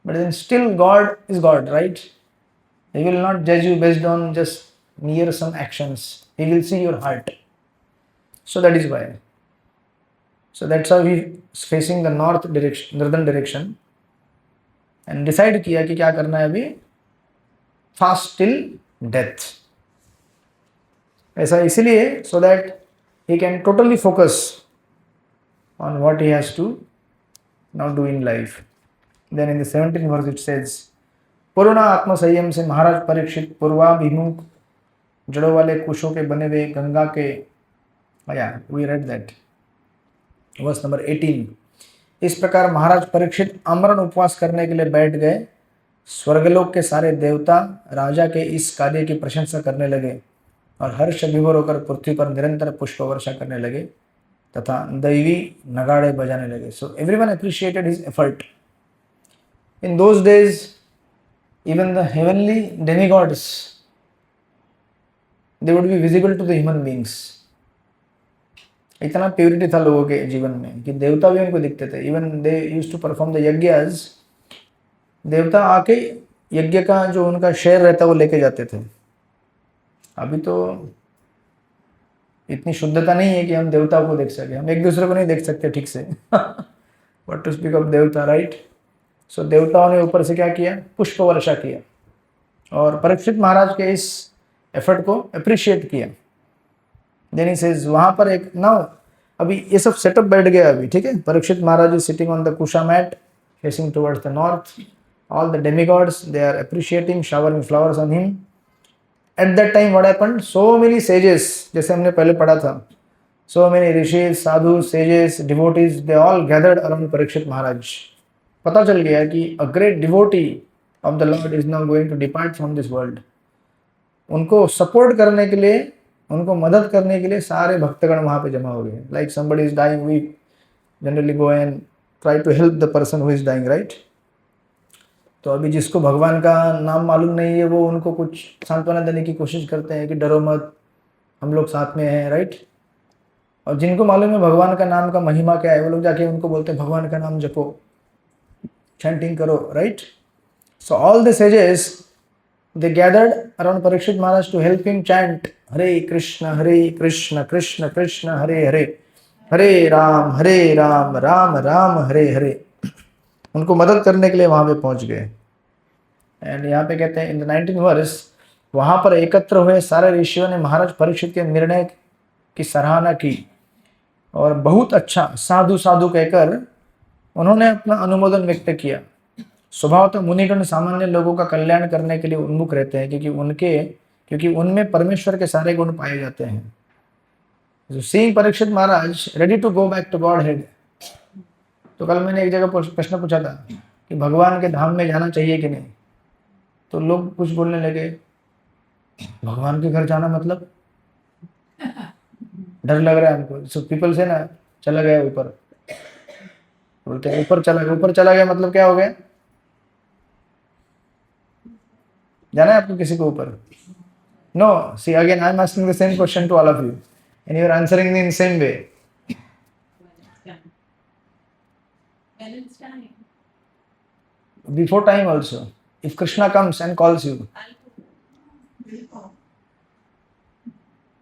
But then still God is God, right? He will not judge you based on just mere some actions. He will see your heart. So that is why. So that's how he is facing the northern direction and decide किया कि क्या करना है अभी, fast till death. ऐसा इसलिए so that he can totally focus on what he has to now do in life. Then in the 17th verse it says, पूर्ण आत्म संयम से महाराज परीक्षित पूर्वाभिमुख जड़ों वाले कुशों के बने हुए गंगा के, we read that verse number 18. इस प्रकार महाराज परीक्षित आमरण उपवास करने के लिए बैठ गए. स्वर्गलोक के सारे देवता राजा के इस कार्य की प्रशंसा करने लगे और हर्ष विभोर होकर पृथ्वी पर निरंतर पुष्प वर्षा करने लगे तथा दैवी नगाड़े बजाने लगे. So everyone appreciated his effort. In those days even the heavenly demigods they would be visible to the human beings. इतना प्योरिटी था लोगों के जीवन में कि देवता भी उनको दिखते थे. Even they used to perform the yajnas. देवता आके यज्ञ का जो उनका शेयर रहता है वो लेके जाते थे. अभी तो इतनी शुद्धता नहीं है कि हम देवताओं को देख सके. हम एक दूसरे को नहीं देख सकते ठीक से. व्हाट टू स्पीक ऑफ देवता, राइट? सो देवताओं ने ऊपर से क्या किया, पुष्प वर्षा किया और परीक्षित महाराज के इस एफर्ट को अप्रिशिएट किया. देन ही सेज, वहां पर एक नाउ अभी ये सब सेटअप बैठ गया अभी, ठीक है. Parikshit Maharaj is sitting on the kusha mat facing towards the north. All the demigods, they are appreciating, showering flowers on him. At that time what happened, so many sages, जैसे हमने पहले पढ़ा था, so many rishis, sadhus, sages, devotees, they all gathered around Parikshit Maharaj. पता चल गया कि a great devotee of the Lord is now going to depart from this world. उनको सपोर्ट करने के लिए, उनको मदद करने के लिए सारे भक्तगण वहाँ पे जमा हो गए. Like somebody is dying, we generally go and try to help the person who is dying, right? तो अभी जिसको भगवान का नाम मालूम नहीं है वो उनको कुछ सांत्वना देने की कोशिश करते हैं कि डरो मत, हम लोग साथ में हैं, राइट? और जिनको मालूम है भगवान का नाम का महिमा क्या है, वो लोग जाके उनको बोलते हैं भगवान का नाम जपो, चैंटिंग करो, right? So all the sages they gathered around Parikshit Maharaj to help him chant Hare Krishna Krishna Krishna Hare Hare, Hare Rama Rama Rama Hare Hare. उनको मदद करने के लिए वहां पे पहुंच गए. एंड यहाँ पे कहते हैं इन द 19th वर्स, वहां पर एकत्र हुए सारे ऋषियों ने महाराज परीक्षित के निर्णय की सराहना की और बहुत अच्छा साधु साधु कहकर उन्होंने अपना अनुमोदन व्यक्त किया. स्वभाव तो मुनिगण सामान्य लोगों का कल्याण करने के लिए उन्मुख रहते हैं, क्योंकि उनमें परमेश्वर के सारे गुण पाए जाते हैं. So seeing Parikshit Maharaj ready to go back to Godhead. तो कल मैंने एक जगह प्रश्न पूछा था कि भगवान के धाम में जाना चाहिए कि नहीं, तो लोग कुछ बोलने लगे, भगवान के घर जाना मतलब डर लग रहा है हमको. सो पीपल से ना, चला गया ऊपर, बोलते हैं ऊपर चला गया मतलब क्या हो गया? जाना है आपको किसी को ऊपर? No. See again I am asking the same question to all of you and you are answering in same way. When it's time, Before time also, if Krishna comes and calls you, I'll go.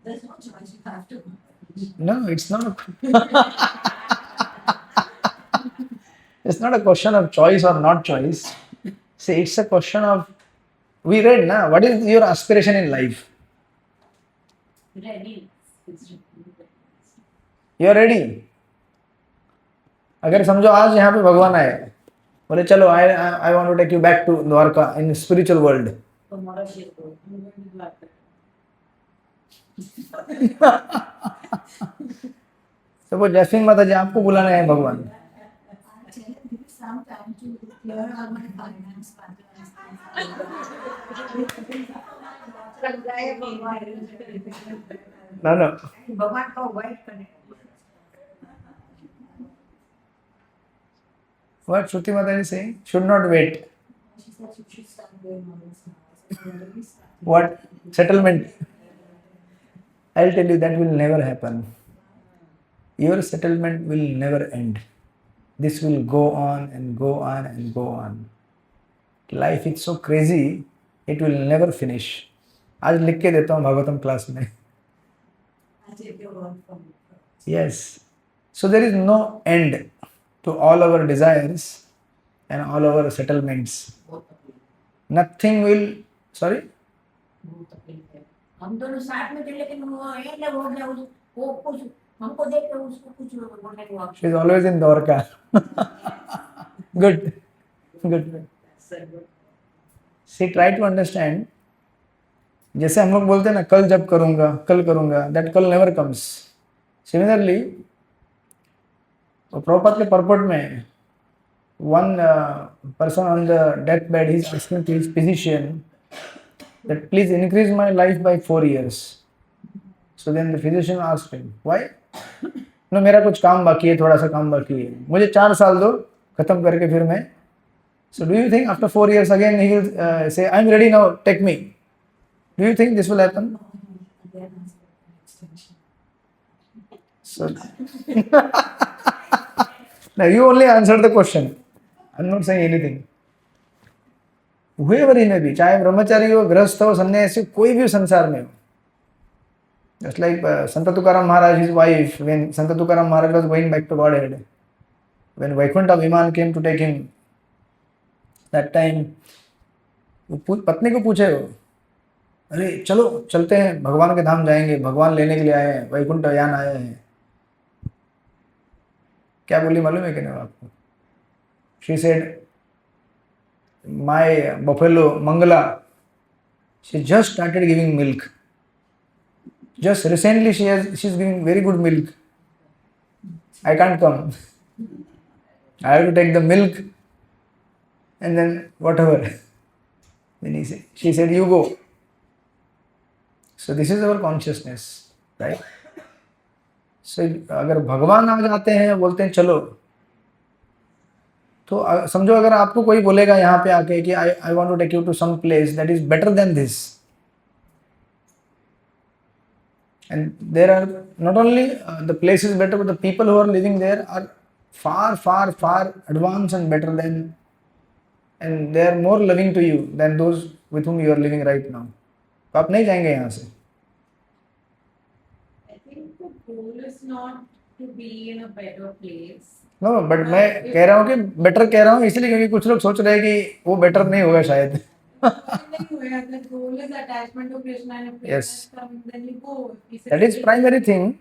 There's no choice, you have to go. no, it's not. It's not a question of choice or not choice. See, it's a question of, we read na, what is your aspiration in life? Ready. It's ready. You are ready. अगर समझो आज यहाँ पे भगवान आए, बोले चलो I want to take you back to Dwarka in spiritual world. Tomorrow she'll go. I'm going to Dwarka. तो जैस्मिन माता जी आपको बुलाने हैं भगवान. Actually, give me some time to clear all my finance No. भगवान को अवॉइड करें. What Shruti Mata is saying? Should not wait. She said she should start doing all this now. I said, already started. What? Settlement. I'll tell you that will never happen. Your settlement will never end. This will go on and go on and go on. Life is so crazy, it will never finish. आज लिख के देता हूँ Bhagavatam class में. I take your word from you. Yes. So there is no end to all our desires and all our settlements. Both of you. Nothing will, sorry? Both of you. हम दोनों साथ में थे लेकिन वो एक ने बोल दिया वो कुछ हमको देख के उसको कुछ बोलने को She is always in Dwarka. Good. See, try to understand. जैसे हम लोग बोलते हैं ना, कल जब कल करूंगा, that कल never comes. Similarly, प्रभुपाद के purport में one person on the deathbed, he is asking to his physician that please increase my life by 4 years. So then the physician asked him, why? No, मेरा कुछ काम बाकी है, थोड़ा सा काम बाकी है, मुझे 4 साल दो, खत्म करके फिर मैं. So do you think after 4 years again he will say, I'm ready now, take me? Do you think this will happen? So now you only answered the question. I'm not saying anything. Whoever he may be, चाहे ब्रह्मचारी हो, गृहस्थ हो, सन्यासी, कोई भी संसार में हो. Just like Sant Tukaram Maharaj, his wife, when Sant Tukaram Maharaj was going back to Godhead, when Vaikuntha Viman came to take him, that time, पत्नी को पूछे हो, अरे चलो चलते हैं, भगवान के धाम जाएंगे, भगवान लेने के लिए आए हैं, वैकुंठ यान आया है. क्या बोली मालूम है कि नहीं आपको? She said, my buffalo Mangala, she just started giving milk. Just recently she's giving very good milk. I can't come. I have to take the milk and then whatever. Then she said, you go. So this is our consciousness, right? So अगर भगवान आ जाते हैं, बोलते हैं चलो, तो समझो अगर आपको कोई बोलेगा यहाँ पे आके कि I want to take you to some place that is better than this. And there are not only the place is better, but the people who are living there are far, far, far advanced and better than, and they are more loving to you than those with whom you are living right now. तो आप नहीं जाएंगे यहाँ से. I think the goal is not to be in a better place. No, but मैं कह रहा हूँ कि better कह रहा हूँ इसलिए क्योंकि कुछ लोग सोच रहे हैं कि वो better नहीं होगा शायद. The goal is attachment to Krishna, and if Krishna Yes. comes, then you go. That is primary thing.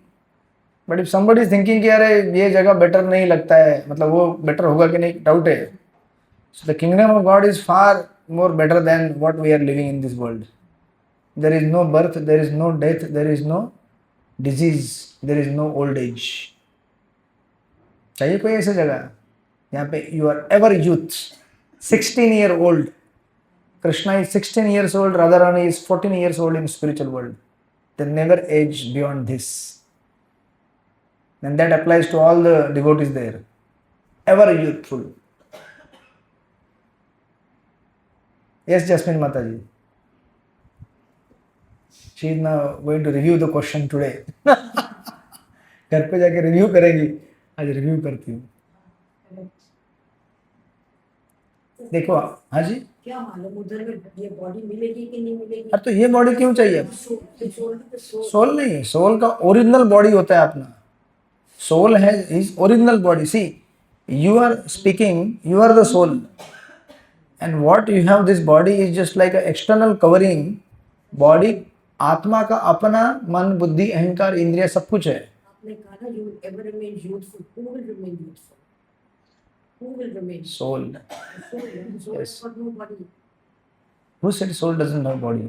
But if somebody is thinking कि अरे ये जगह better नहीं लगता है, मतलब वो better होगा कि नहीं, doubt है. So the kingdom of God is far more better than what we are living in this world. There is no birth, there is no death, there is no disease, there is no old age. चाहिए कोई ऐसी जगह यहाँ पे you are ever youth, 16-year-old. Krishna is 16 years old, Radharani is 14 years old in spiritual world. They never age beyond this. And that applies to all the devotees there. Ever youthful. Yes, Jasmine Mataji. She is now going to review the question today. घर पे जाके review करेंगी. आज review करती हूँ. देखो, हाँ जी. क्या मालूम उधर में ये बॉडी मिलेगी कि नहीं मिलेगी? अब तो ये बॉडी क्यों चाहिए? सोल नहीं, सोल का ओरिजिनल बॉडी होता है अपना. सोल है his original body. See, you are speaking, you are the soul, and what you have this body is just like an external covering. Body आत्मा का अपना मन, बुद्धि, अहंकार, इंद्रिय सब कुछ है. आपने कहा ना you will ever remain youthful. Who will remain youthful? Who will remain? Soul. Soul. Soul Yes. has got no body. Who said soul doesn't have body?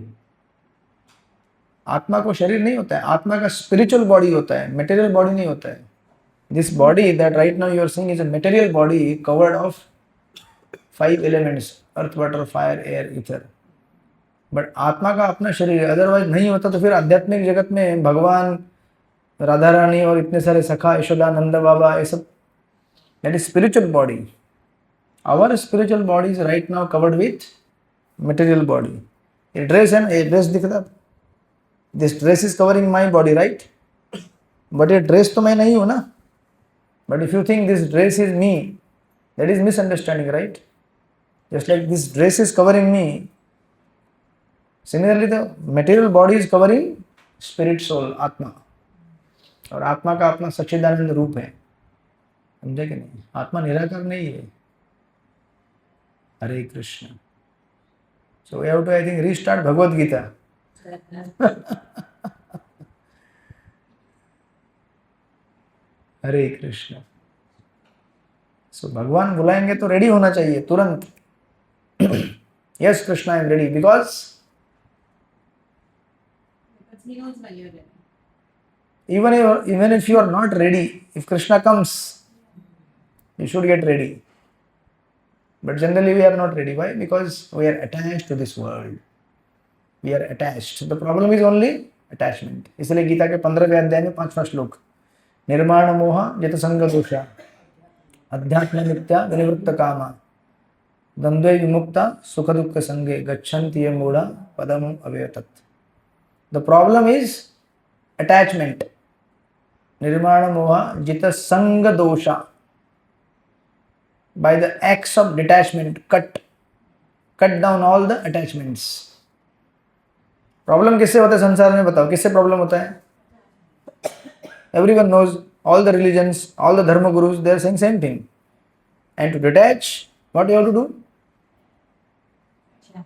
आत्मा को शरीर नहीं होता है. आत्मा का स्पिरिचुअल बॉडी होता है, मटेरियल बॉडी नहीं होता है. This body that right now you are seeing is a material body covered of 5 elements: earth, water, fire, air, ether. But आत्मा का अपना शरीर है. अदरवाइज नहीं होता तो फिर आध्यात्मिक जगत में भगवान, राधा रानी और इतने सारे सखा, यशोदा, नंद बाबा, ये सब, that is spiritual body. Our spiritual body is right now covered with material body. ये ड्रेस है ना, ये ड्रेस दिख रहा है. This dress is covering my body, right? But ये ड्रेस तो मैं नहीं हूँ ना. But if you think this dress is me, that is misunderstanding, right? Just like this dress is covering me, similarly the material body is covering spirit, soul, आत्मा. और आत्मा का अपना सच्चिदानंद रूप है. समझे कि नहीं? आत्मा निराकार नहीं है. Hare Krishna. So we have to, I think, restart Bhagavad Gita. हरे कृष्ण. सो भगवान बुलाएंगे तो रेडी होना चाहिए तुरंत. Yes Krishna, I am ready. Because He knows when you're ready. even if you are not ready, if Krishna comes, you should get ready. But generally we are not ready. Why? Because we are attached to this world. We are attached. The problem is only attachment. इसलिए गीता के 15वें अध्याय में 5वां श्लोक, निर्माण मोह जित संग दोषा अध्यात्म नित्या विनिवृत्त कामा द्वंद्वे विमुक्ता सुख दुख संगे गच्छन्ति ये मूढ़ा पदम अव्यतत. The problem is attachment. निर्माण मोह जित संग दोषा. By the acts of detachment, cut down all the attachments. Problem किससे होता है संसार में? बताओ किससे प्रॉब्लम होता है? Everyone knows, all the religions, all the dharma gurus, they are saying same thing. And to detach, what you have to do? Chant.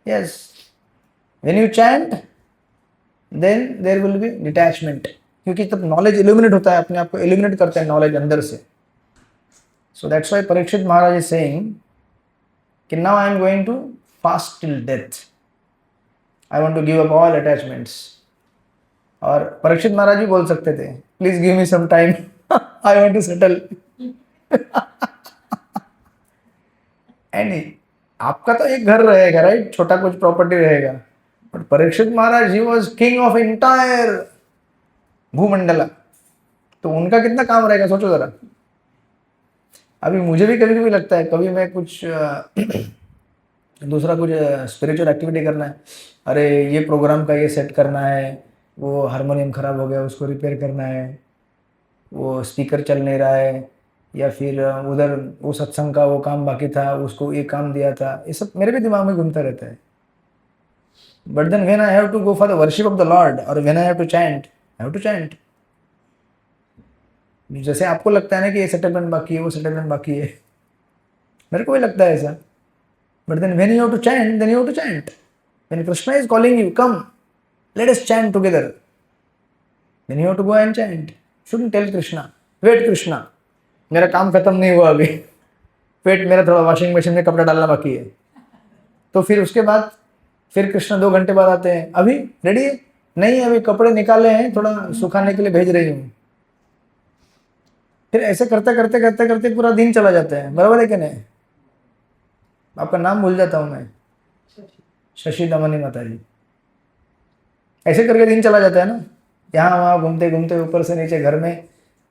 Yes. When you chant, then there will be detachment. क्योंकि तब knowledge illuminate होता है, अपने आप को illuminate करते हैं knowledge अंदर से. So that's why Parikshit Maharaj is saying कि now I am going to fast till death. I want to give up all attachments. और परीक्षित महाराज भी बोल सकते थे, please give me some time, I want to settle. And आपका तो एक घर रहेगा, राइट? छोटा कुछ प्रॉपर्टी रहेगा. But Parikshit Maharaj, he was king of entire Bhumandala. तो उनका कितना काम रहेगा, सोचो जरा. अभी मुझे भी कभी कभी लगता है, कभी मैं कुछ दूसरा कुछ स्पिरिचुअल एक्टिविटी करना है, अरे ये प्रोग्राम का ये सेट करना है, वो हारमोनियम ख़राब हो गया उसको रिपेयर करना है, वो स्पीकर चल नहीं रहा है, या फिर उधर वो सत्संग का वो काम बाकी था, उसको ये काम दिया था. ये सब मेरे भी दिमाग में घूमता रहता है. But then when I have to go for the worship of the lord, और when I have to chant, I have to chant. जैसे आपको लगता है ना कि ये सेटलमेंट बाकी है, वो सेटलमेंट बाकी है, मेरे को भी लगता है ऐसा. But then when you have to chant, then you have to chant. When Krishna is calling you, come, let us chant together. Then you have to go and chant. Shouldn't tell Krishna, wait Krishna, मेरा काम खत्म नहीं हुआ अभी. Wait मेरा थोड़ा washing machine में कपड़ा डालना बाकी है। तो फिर उसके बाद फिर कृष्ण 2 घंटे बाद आते हैं, अभी रेडी है? नहीं अभी कपड़े निकाले हैं, थोड़ा सुखाने के लिए भेज रही हूँ। फिर ऐसे करते करते करते करते पूरा दिन चला जाता है, बराबर है कि नहीं? आपका नाम भूल जाता हूँ मैं, शशि दमनी माता जी। ऐसे करके दिन चला जाता है ना, यहाँ वहाँ घूमते घूमते ऊपर से नीचे घर में,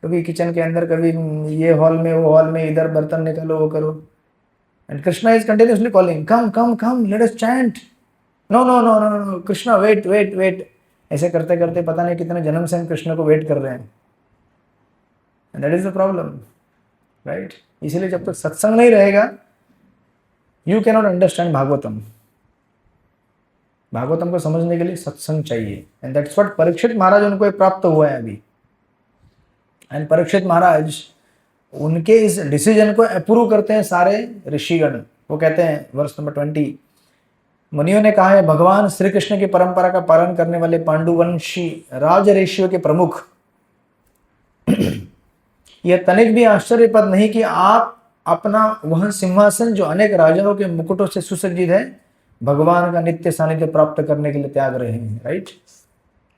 कभी किचन के अंदर, कभी ये हॉल में वो हॉल में, इधर बर्तन निकालो वो करो। And Krishna is continuously calling, come come come let us chant, no no no no no Krishna wait wait wait. ऐसे करते करते पता नहीं कितने जन्म से हम कृष्ण को वेट कर रहे हैं। And that is the problem, right? इसीलिए जब तक सत्संग नहीं रहेगा, you cannot understand Bhagavatam. Bhagavatam को समझने के लिए सत्संग चाहिए, एंड दैट्स व्हाट परीक्षित महाराज उनको ये प्राप्त हुआ है अभी। एंड परीक्षित महाराज उनके इस डिसीजन को अप्रूव करते हैं सारे ऋषिगण। वो कहते हैं वर्ष नंबर 20, मुनियों ने कहा है भगवान श्री कृष्ण की परंपरा का पालन करने वाले पांडुवंशी राज ऋषियों के प्रमुख, यह तनिक भी आश्चर्यपद नहीं कि आप अपना वह सिंहासन जो अनेक राजाओं के मुकुटों से सुसज्जित है, भगवान का नित्य सानिध्य प्राप्त करने के लिए त्याग रहे हैं, right?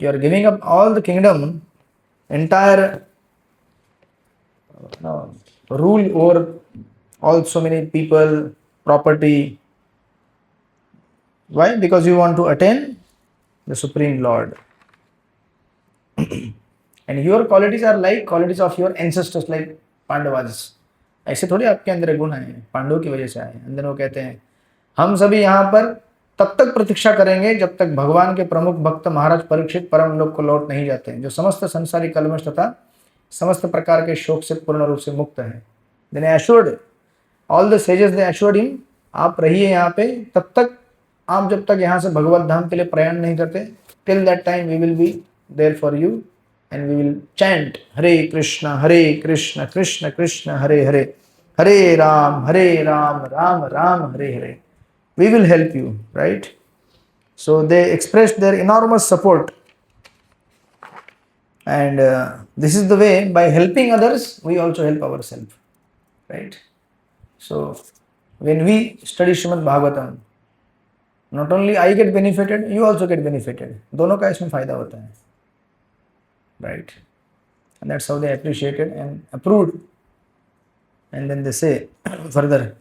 You are giving up all the kingdom, entire rule over all so many people, property. Why? Because you want to attain the Supreme Lord. And your qualities are like qualities of your ancestors, like Pandavas. ऐसे थोड़ी आपके अंदर गुण आए, पांडवों की वजह से आए। अंदर वो कहते हैं हम सभी यहाँ पर तब तक प्रतीक्षा करेंगे जब तक भगवान के प्रमुख भक्त महाराज परीक्षित परम लोक को लौट नहीं जाते हैं, जो समस्त संसारी कलमश तथा समस्त प्रकार के शोक से पूर्ण रूप से मुक्त है। Then assured all the sages, they assured him, आप रहिए यहाँ पे तब तक, आप जब तक यहाँ से भगवत धाम के लिए प्रयाण नहीं करते, till that time we will be there for you and we will chant Hare Krishna Krishna Krishna Hare Hare, Hare Rama Rama Rama Hare Hare. We will help you, right? So they expressed their enormous support. And this is the way, by helping others, we also help ourselves, right? So when we study Srimad Bhagavatam, not only I get benefited, you also get benefited. दोनों का इसमें फायदा होता है, right? And that's how they appreciated and approved. And then they say further,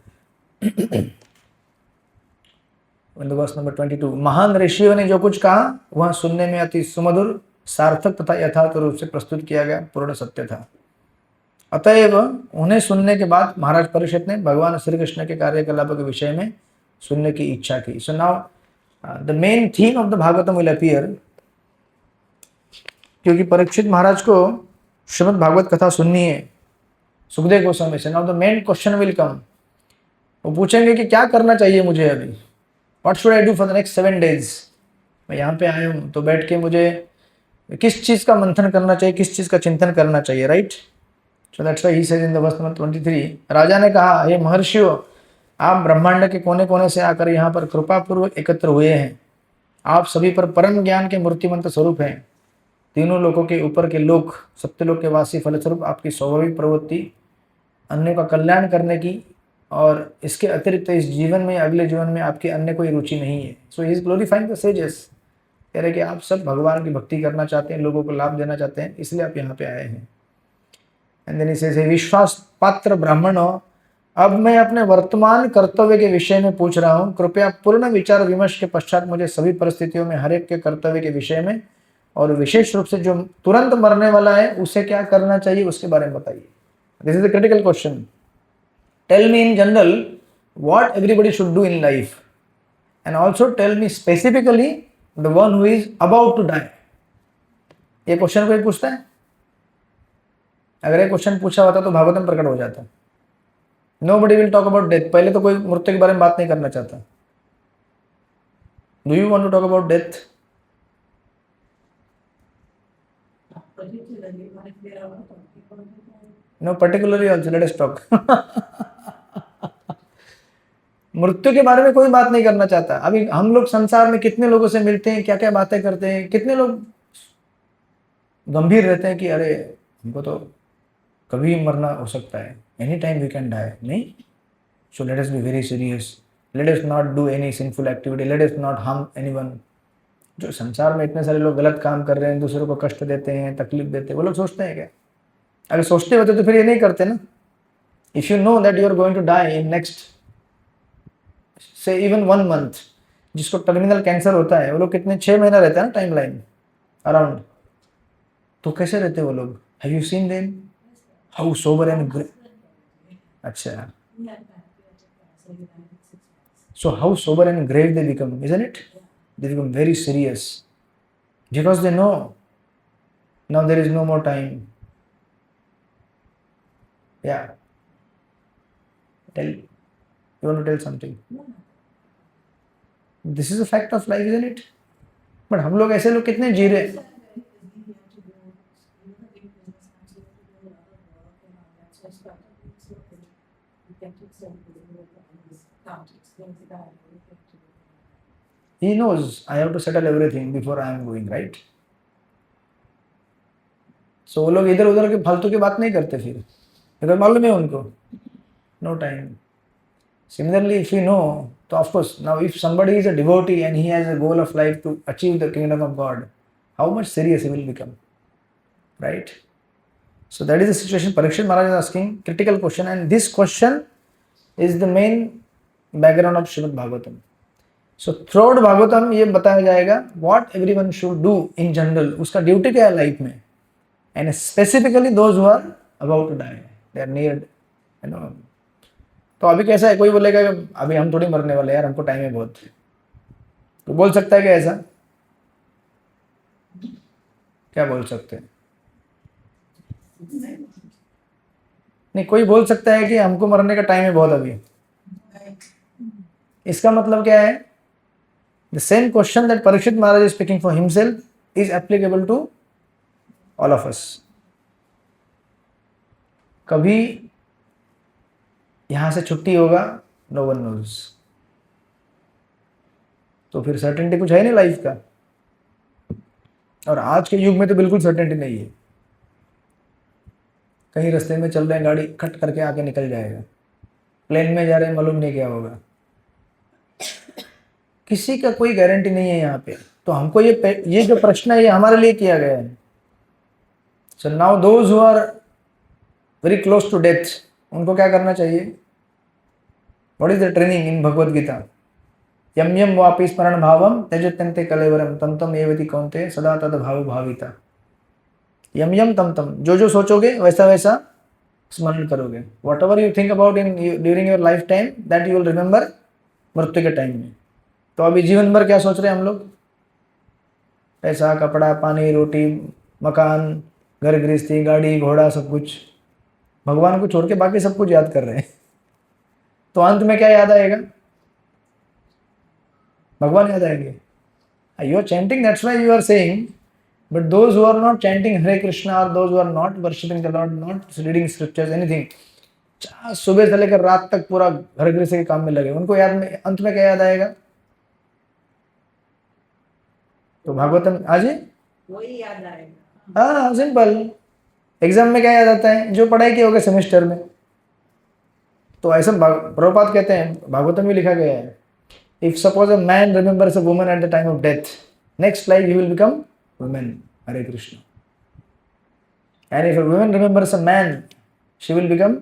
in the verse number 22, महान ऋषियों ने जो कुछ कहा वह सुनने में अति सुमधुर, सार्थक तथा यथार्थ रूप से प्रस्तुत किया गया पूर्ण सत्य था. अतएव उन्हें सुनने के बाद महाराज परीक्षित ने भगवान श्री कृष्ण के कार्यकलापों के विषय में सुनने की इच्छा की. So now the main theme of the Bhagavatam will appear. क्योंकि परीक्षित महाराज को श्रीमद् भागवत कथा सुननी है सुखदेव गोस्वामी से. Now the main question will come. वो पूछेंगे कि क्या करना चाहिए मुझे अभी, what should I do for the next 7 days. मैं यहाँ पे आया हूँ तो बैठ के मुझे किस चीज़ का मंथन करना चाहिए, किस चीज़ का चिंतन करना चाहिए, right? So that's why he says in the verse number 23, राजा ने कहा, हे महर्षियों, आप ब्रह्मांड के कोने कोने से आकर यहाँ पर कृपापूर्वक एकत्र हुए हैं. आप सभी पर परम ज्ञान के मूर्तिमंत स्वरूप हैं. तीनों लोकों के ऊपर के लोक, सत्यलोक के वासी, फलस्वरूप आपकी स्वाभाविक प्रवृत्ति अन्य का कल्याण करने की, और इसके अतिरिक्त इस जीवन में अगले जीवन में आपकी अन्य कोई रुचि नहीं है. So he is glorifying the sages. कह रहे कि आप सब भगवान की भक्ति करना चाहते हैं, लोगों को लाभ देना चाहते हैं, इसलिए आप यहाँ पे आए हैं. एंड देन ही सेज, विश्वास पात्र ब्राह्मणों, अब मैं अपने वर्तमान कर्तव्य के विषय में पूछ रहा हूँ. कृपया पूर्ण विचार विमर्श के पश्चात मुझे सभी परिस्थितियों में हर एक के कर्तव्य के विषय में, और विशेष रूप से जो तुरंत मरने वाला है उसे क्या करना चाहिए उसके बारे में बताइए. This is the critical question. Tell me in general what everybody should do in life, and also tell me specifically the one who is about to die. ये क्वेश्चन कोई पूछता है? अगर ये क्वेश्चन पूछा होता तो भागवतम प्रकट हो जाता. Nobody will talk about death. पहले तो कोई मृत्यु के बारे में बात नहीं करना चाहता. Do you want to talk about death? Particularly, but if there are other people, No, particularly also. Let us talk. मृत्यु के बारे में कोई बात नहीं करना चाहता. अभी हम लोग संसार में कितने लोगों से मिलते हैं, क्या क्या बातें करते हैं, कितने लोग गंभीर रहते हैं कि अरे हमको तो कभी मरना हो सकता है, any time we can die. नहीं, So let us be very serious. Let us not do any sinful activity. Let us not harm anyone. जो संसार में इतने सारे लोग गलत काम कर रहे हैं, दूसरों को कष्ट देते हैं, तकलीफ देते हैं, वो लोग सोचते हैं क्या? अगर सोचते होते तो फिर ये नहीं करते ना. If you know that you are going to die in next say even 1 month, जिसको टर्मिनल कैंसर होता है, वो लोग कितने 6 महीना रहते हैं ना टाइम लाइन अराउंड, तो कैसे रहते हैं वो लोग? Have you seen them how sober and अच्छा, so how sober and grave they become, isn't it? They become very serious because they know now there is no more time. Yeah, tell, you want to tell something? This is a fact of life, isn't it? But हम लोग ऐसे लोग कितने जी रहे हैं? He knows I have to settle everything before I am going, right? So वो लोग इधर उधर के फालतू की बात नहीं करते फिर, because मालूम है उनको no time. Similarly, if you know, so of course, now if somebody is a devotee and he has a goal of life to achieve the kingdom of God, how much serious he will become, right? So that is the situation. Parikshit Maharaj is asking critical question, and this question is the main background of Srimad Bhagavatam. So throughout Bhagavatam ये बताया जाएगा what everyone should do in general, उसका duty क्या है life में, and specifically those who are about to die, they are near, you know. तो अभी कैसा है, कोई बोलेगा कि अभी हम थोड़ी मरने वाले यार, हमको टाइम है बहुत, तो बोल सकता है क्या ऐसा? क्या बोल सकते हैं? नहीं, कोई बोल सकता है कि हमको मरने का टाइम है बहुत अभी. इसका मतलब क्या है? The same question that Parikshit Maharaj is speaking for himself is applicable to all of us. कभी यहां से छुट्टी होगा, नो वन नोज. तो फिर सर्टेनिटी कुछ है नहीं लाइफ का, और आज के युग में तो बिल्कुल सर्टेनिटी नहीं है. कहीं रास्ते में चल रहे हैं, गाड़ी कट करके आके निकल जाएगा, प्लेन में जा रहे हैं, मालूम नहीं क्या होगा, किसी का कोई गारंटी नहीं है यहाँ पे. तो हमको ये जो प्रश्न है ये हमारे लिए किया गया है. So now those who are very close to death, उनको क्या करना चाहिए? What is the training in Bhagavad Gita? यम यम वापि स्मरण भावम त्यजत्यन्ते कलेवरम तम तम एवति कौन्तेय सदा तद भाव भाविता. यम यम तम तम, जो जो सोचोगे वैसा वैसा स्मरण करोगे. What ever you think about in during your life time, that you will remember मृत्यु के टाइम में. तो अभी जीवन भर क्या सोच रहे हैं हम लोग? पैसा, कपड़ा, पानी, रोटी, मकान, घर गृहस्थी, गाड़ी घोड़ा, सब कुछ. भगवान को छोड़ के बाकी सब कुछ याद कर रहे हैं. तो अंत में क्या याद आएगा? भगवान याद आएंगे. You are chanting, that's why you are saying, but those who are not chanting Hare Krishna, और those who are not worshipping the lord, not reading scriptures, anything, सुबह से लेकर रात तक पूरा घर गृहस्थी के काम में लगे, उनको याद में अंत में क्या याद आएगा? तो भागवतम आज वही याद आएगा. हाँ, सिंपल. एग्जाम में क्या याद आता है? जो पढ़ाई की होगा सेमेस्टर में. तो ऐसा प्रभुपाद कहते हैं, भागवतम में लिखा गया है, if suppose a man remembers a woman at the time of death, next life he will become women. Hare Krishna. And if a woman remembers a man, she will become,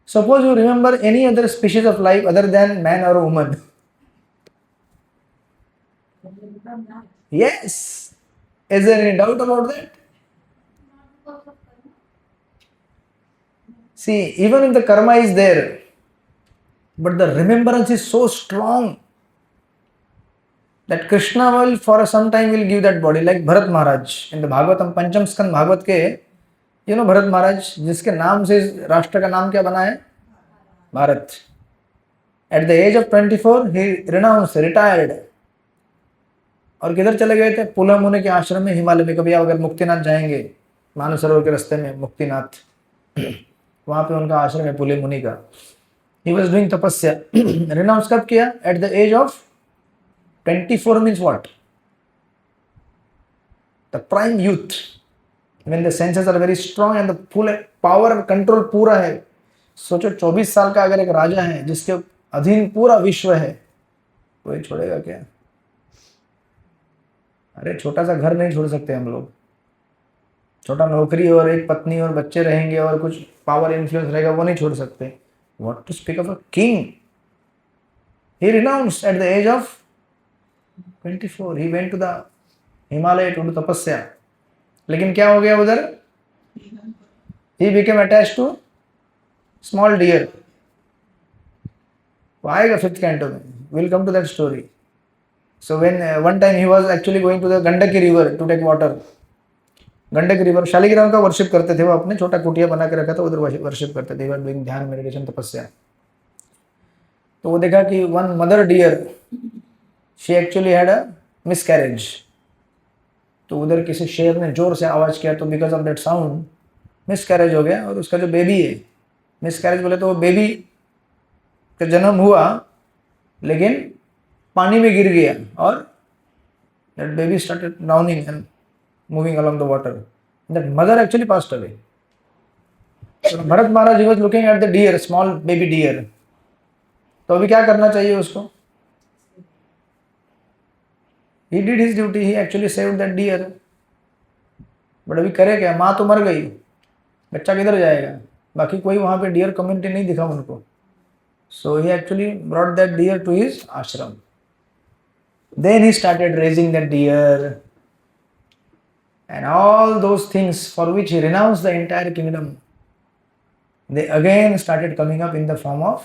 suppose you remember any other species of life other than man और woman. Yes. Is there any doubt about that? See, even if the karma is there, but the remembrance is so strong that Krishna will for some time will give that body, like Bharat Maharaj in the Bhagavatam, Pancham Skand Bhagavat के, you know Bharat Maharaj, जिसके नाम से राष्ट्र का नाम क्या बना है? Bharat. At the age of 24, he renounced, retired. और किधर चले गए थे? पुला मुनि के आश्रम में हिमालय में. कभी अगर मुक्तिनाथ जाएंगे, मानसरोवर के रास्ते में मुक्तिनाथ, वहां पे उनका आश्रम है पुले मुनि का. He was doing tapasya. Renounce कब किया? At the age of 24 means what? The prime youth, when the senses are very strong and the full power and control पूरा है. सोचो 24 साल का अगर एक राजा है जिसके अधीन पूरा विश्व है, कोई छोड़ेगा क्या? अरे छोटा सा घर नहीं छोड़ सकते हम लोग, छोटा नौकरी और एक पत्नी और बच्चे रहेंगे और कुछ पावर इन्फ्लुएंस रहेगा, वो नहीं छोड़ सकते। What to speak of a king. He renounced at the age of 24, he went to the Himalaya to do तपस्या। लेकिन क्या हो गया उधर? He became attached to small deer. वो आएगा 5th कैंटो में, will come to that story. So when one time he was actually going to the Gandaki river to take water. Gandak river, Shaligram का वर्शिप करते थे वो, अपने छोटा कुटिया बना के रखा था, उधर वर्शिप करते थे, डूइंग ध्यान, मेडिटेशन, तपस्या। तो वो देखा कि one mother deer, she actually had a miscarriage. तो उधर किसी शेर ने जोर से आवाज किया, तो because of that sound miscarriage हो गया, और उसका जो बेबी है, मिसकैरेज बोले तो वो बेबी का जन्म हुआ लेकिन पानी में गिर गया, और that baby started drowning and moving along the water. That mother actually passed away. So Bharat Maharaj, he was looking at the deer, small baby deer. तो अभी क्या करना चाहिए उसको? He did his duty. He actually saved that deer. But अभी करे क्या? माँ तो मर गई, बच्चा किधर जाएगा? बाकी कोई वहाँ पे डियर कम्युनिटी नहीं दिखा उनको. So he actually brought that deer to his ashram. Then he started raising that deer. And all those things for which he renounced the entire kingdom, they again started coming up in the form of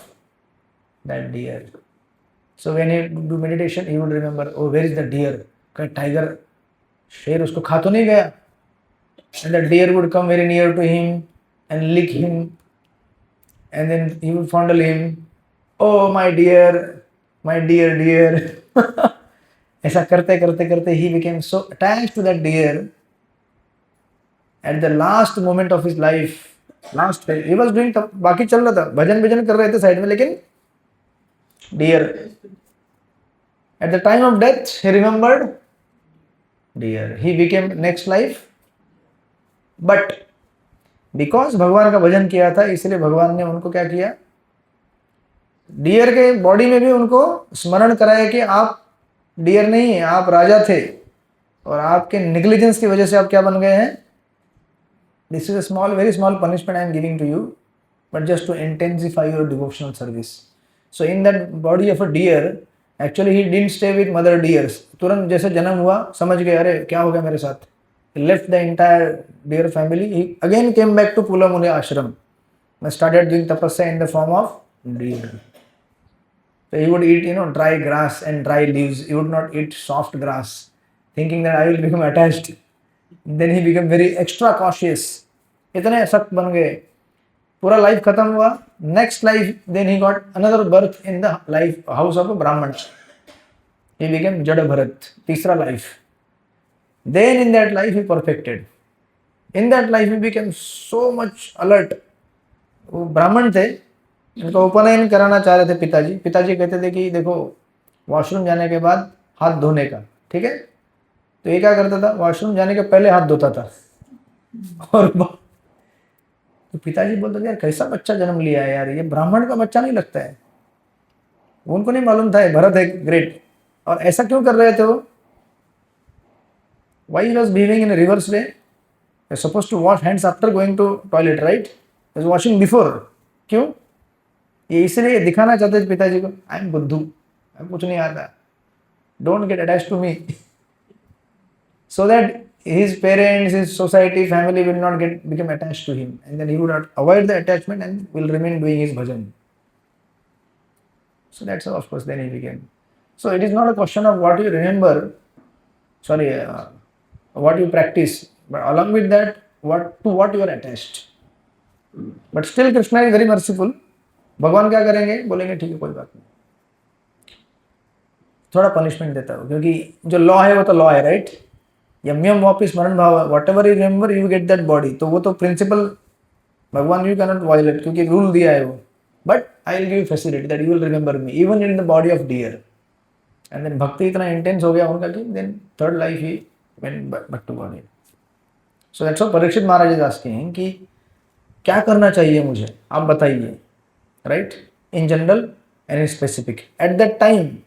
that deer. So when he do meditation, he would remember, oh, where is the deer? कहीं tiger, शेर उसको खा तो नहीं गया? And the deer would come very near to him and lick him, and then he would fondle him. Oh, my dear, dear. ऐसा करते करते करते he became so attached to that deer. At the last moment of his life, last phase, he was doing बाकी चल रहा था, भजन कर रहे थे साइड में, लेकिन deer. At the time of death, he remembered deer. He became next life. But because भगवान का भजन किया था, इसलिए भगवान ने उनको क्या किया? डियर के बॉडी में भी उनको स्मरण कराया कि आप डियर नहीं है, आप राजा थे, और आपके नेग्लिजेंस की वजह से आप क्या बन गए हैं? This is a small, very small punishment I am giving to you, but just to intensify your devotional service. So in that body of a deer, actually he didn't stay with mother deers. तुरंत जैसे जन्म हुआ, समझ गए अरे क्या हो गया मेरे साथ. He left the entire deer family. He again came back to Pulamuni ashram and started doing tapasya in the form of deer. So he would eat, dry grass and dry leaves. He would not eat soft grass, thinking that I will become attached. Then he became very extra cautious. इतने सख्त बन गए, पूरा life खत्म हुआ. Next life, then he got another birth in the life house of a Brahmin. He became Jada Bharat, तीसरा life. Then in that life he perfected. In that life he became so much alert. वो ब्राह्मण थे, इनको उपनयन कराना चाह रहे थे पिताजी. पिताजी कहते थे कि देखो, वॉशरूम जाने के बाद हाथ धोने का, ठीक है? तो ये क्या करता था? वॉशरूम जाने के पहले हाथ धोता था. और तो पिताजी बोलते थे यार कैसा बच्चा जन्म लिया है यार, ये ब्राह्मण का बच्चा नहीं लगता है. उनको नहीं मालूम था भरत है ग्रेट. और ऐसा क्यों कर रहे थे वो? Why he was behaving in a reverse way? You're supposed to wash hands after going to toilet, right? He was washing before. क्यों? ये इसलिए दिखाना चाहते थे पिताजी को, आई एम बुद्धू, कुछ नहीं आता, don't get attached to me, so that his parents, his society, family will not become attached to him, and then he would avoid the attachment and will remain doing his bhajan. So that's how, of course, then he became. So it is not a question of what you remember, what you practice, but along with that, to what you are attached. But still Krishna is very merciful. भगवान क्या करेंगे? बोलेंगे ठीक है कोई बात नहीं, थोड़ा पनिशमेंट देता हो, क्योंकि जो लॉ है वो तो लॉ है, राइट? यम्यम वापि स्मरण भाव, whatever you remember you get that body. तो वो तो प्रिंसिपल भगवान यू कैनॉट वायलेट, क्योंकि रूल दिया है वो. But I will give you facility that you will remember me even in the body of deer. And then भक्ति इतना इंटेंस हो गया उनका कि then third life he went back to body. So that's what Parikshit Maharaj is asking कि क्या करना चाहिए मुझे, आप बताइए. right? In general and in specific. At that time,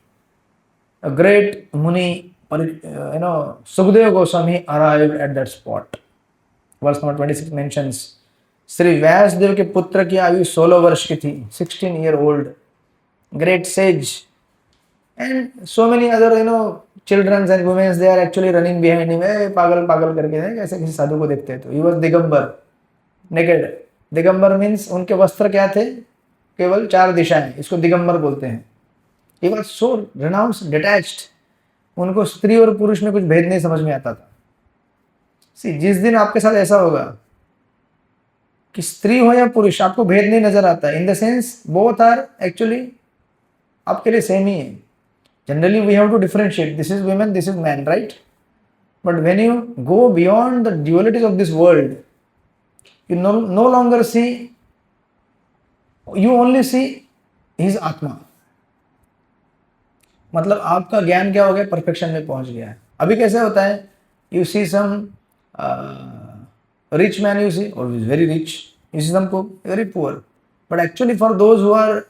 a great Muni, Sukadeva Goswami arrived at that spot. Verse number 26 mentions, Shri Vyasdev के पुत्र की आयु 16 वर्ष की थी, 16-year-old, great sage, and so many other children and women, they are actually running behind him. पागल पागल करके ऐसे किसी साधु को देखते हैं तो he was Digambar, naked. Digambar means उनके वस्त्र क्या थे, केवल 4 दिशाएं, इसको दिगंबर बोलते हैं. He was so renounced, detached. उनको स्त्री और पुरुष में कुछ भेद नहीं समझ में आता था. See, जिस दिन आपके साथ ऐसा होगा कि स्त्री हो या पुरुष, आपको भेद नहीं नजर आता, in the sense both are actually आपके लिए सेम ही है. Generally we have to differentiate, this is women, this is man, right? But when you go beyond the dualities of this world, you no longer see, you only see his atma. मतलब आपका ज्ञान क्या हो गया, perfection में पहुंच गया है. अभी कैसे होता है, you see some rich man, you see, or is very rich, you see some poor, very poor, but actually for those who are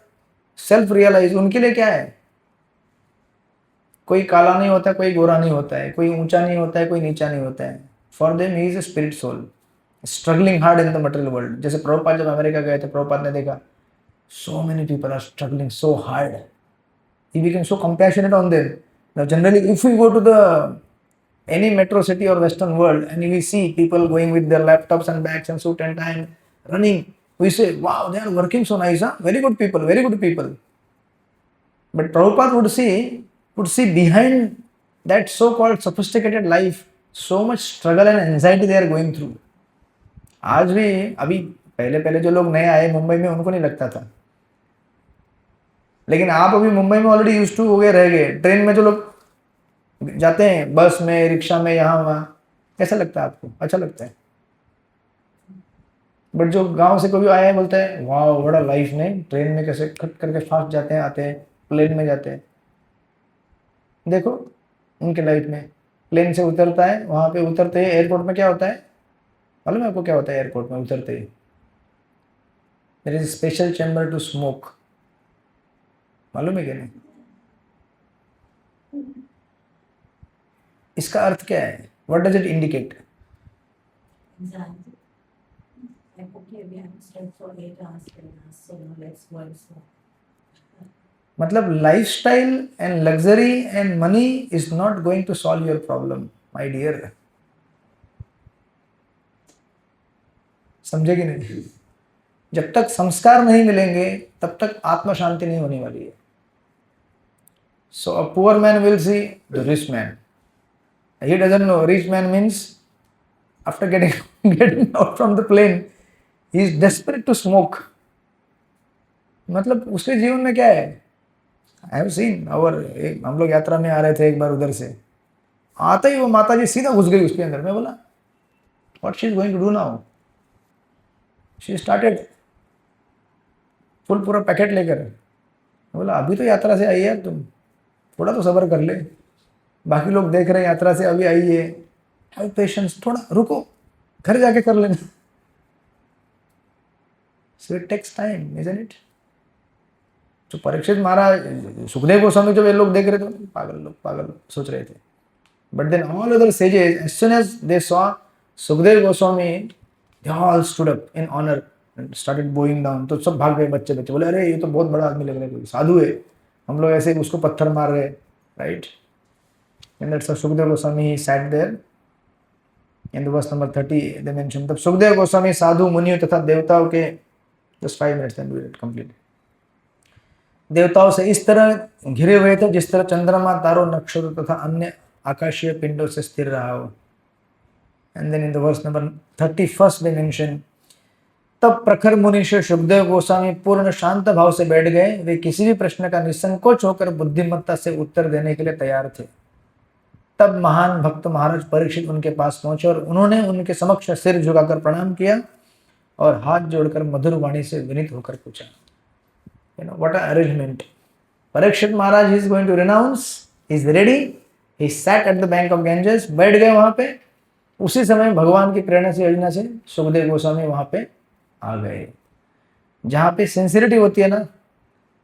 self realized, उनके लिए क्या है, कोई काला नहीं होता, कोई गोरा नहीं होता है, कोई ऊंचा नहीं होता है, कोई नीचा नहीं होता है. for them he is a spirit soul struggling hard in the material world. जैसे प्रभुपाद जब अमेरिका गए थे, प्रभुपाद ने देखा so many people are struggling so hard, he became so compassionate on them. Now generally if we go to the any metro city or western world and we see people going with their laptops and bags and suit and tie and running, we say wow, they are working so nice, huh? Very good people, very good people. But Prabhupada would see behind that so called sophisticated life so much struggle and anxiety they are going through. आज भी अभी पहले जो लोग नए आए मुंबई में, उनको नहीं लगता था, लेकिन आप अभी मुंबई में ऑलरेडी यूज्ड टू हो गए, रह गए. ट्रेन में जो लोग जाते हैं, बस में, रिक्शा में, यहाँ वहाँ, कैसा लगता है आपको? अच्छा लगता है. बट जो गांव से कोई आया है बोलता है वाह बड़ा लाइफ नहीं, ट्रेन में कैसे खट करके फास्ट जाते हैं, आते हैं, प्लेन में जाते हैं. देखो उनके लाइफ में प्लेन से उतरता है, वहाँ पे उतरते ही एयरपोर्ट में क्या होता है मालूम है आपको? क्या होता है एयरपोर्ट में उतरते ही? There is special chamber to smoke. मालूम है क्या? नहीं. इसका अर्थ क्या है? What does it indicate? Anxiety. Like, okay, we have slept for 8 hours, 10 hours, so now let's go and smoke. मतलब lifestyle and luxury and money is not going to solve your problem my dear. समझे कि नहीं? जब तक संस्कार नहीं मिलेंगे तब तक आत्म शांति नहीं होने वाली है. So a poor man will see the rich man. He doesn't know. Rich man means after getting out from the plane, he is desperate to smoke. मतलब उसके जीवन में क्या है? I have seen हम लोग यात्रा में आ रहे थे एक बार उधर से, आते ही वो माता जी सीधा घुस गई उसके अंदर. मैं बोला what she is going to do now? She started पूरा पैकेट लेकर. मैं बोला अभी तो यात्रा से आई है तुम, थोड़ा तो सब्र कर ले, बाकी लोग देख रहे हैं यात्रा से अभी आई है, हैव पेशेंस, थोड़ा रुको, घर जाके कर लेना. So it takes time, isn't it? तो परीक्षित महाराज, सुखदेव गोस्वामी जब ये लोग देख रहे थे, पागल सोच रहे थे. But then all other sages, as soon as they saw Sukhdev Goswami, they all stood up in honour and started bowing down. तो सब भाग गए, बच्चे बोले अरे ये तो बहुत बड़ा आदमी लग रहा है, कोई साधु है, हम लोग ऐसे उसको पत्थर मार रहे, right? And that's how Sukadeva Goswami sat there. In the verse number 30, they mentioned तब सुखदेव गोस्वामी साधु मुनियों तथा देवताओं के, just 5 minutes then we will complete. देवताओं से इस तरह घिरे हुए थे जिस तरह चंद्रमा, तारों, नक्षत्र तथा अन्य आकाशीय पिंडों से स्थिर रहा हो. And then in the verse number 31 they mention तब प्रखर मुनि श्री सुखदेव गोस्वामी पूर्ण शांत भाव से बैठ गए. वे किसी भी प्रश्न का निसंकोच होकर बुद्धिमत्ता से उत्तर देने के लिए तैयार थे. तब महान भक्त महाराज परीक्षित उनके पास पहुंचे और उन्होंने उनके समक्ष सिर झुकाकर प्रणाम किया और हाथ जोड़कर मधुर वाणी से विनीत होकर पूछा. What a arrangement. Parikshit Maharaj is going to renounce, is ready, he sat at the bank of Ganges, बैठ गए वहां पे. उसी समय भगवान की प्रेरणा से, योजना से सुखदेव गोस्वामी वहां पे आ गए. जहाँ पे सिंसियरिटी होती है ना,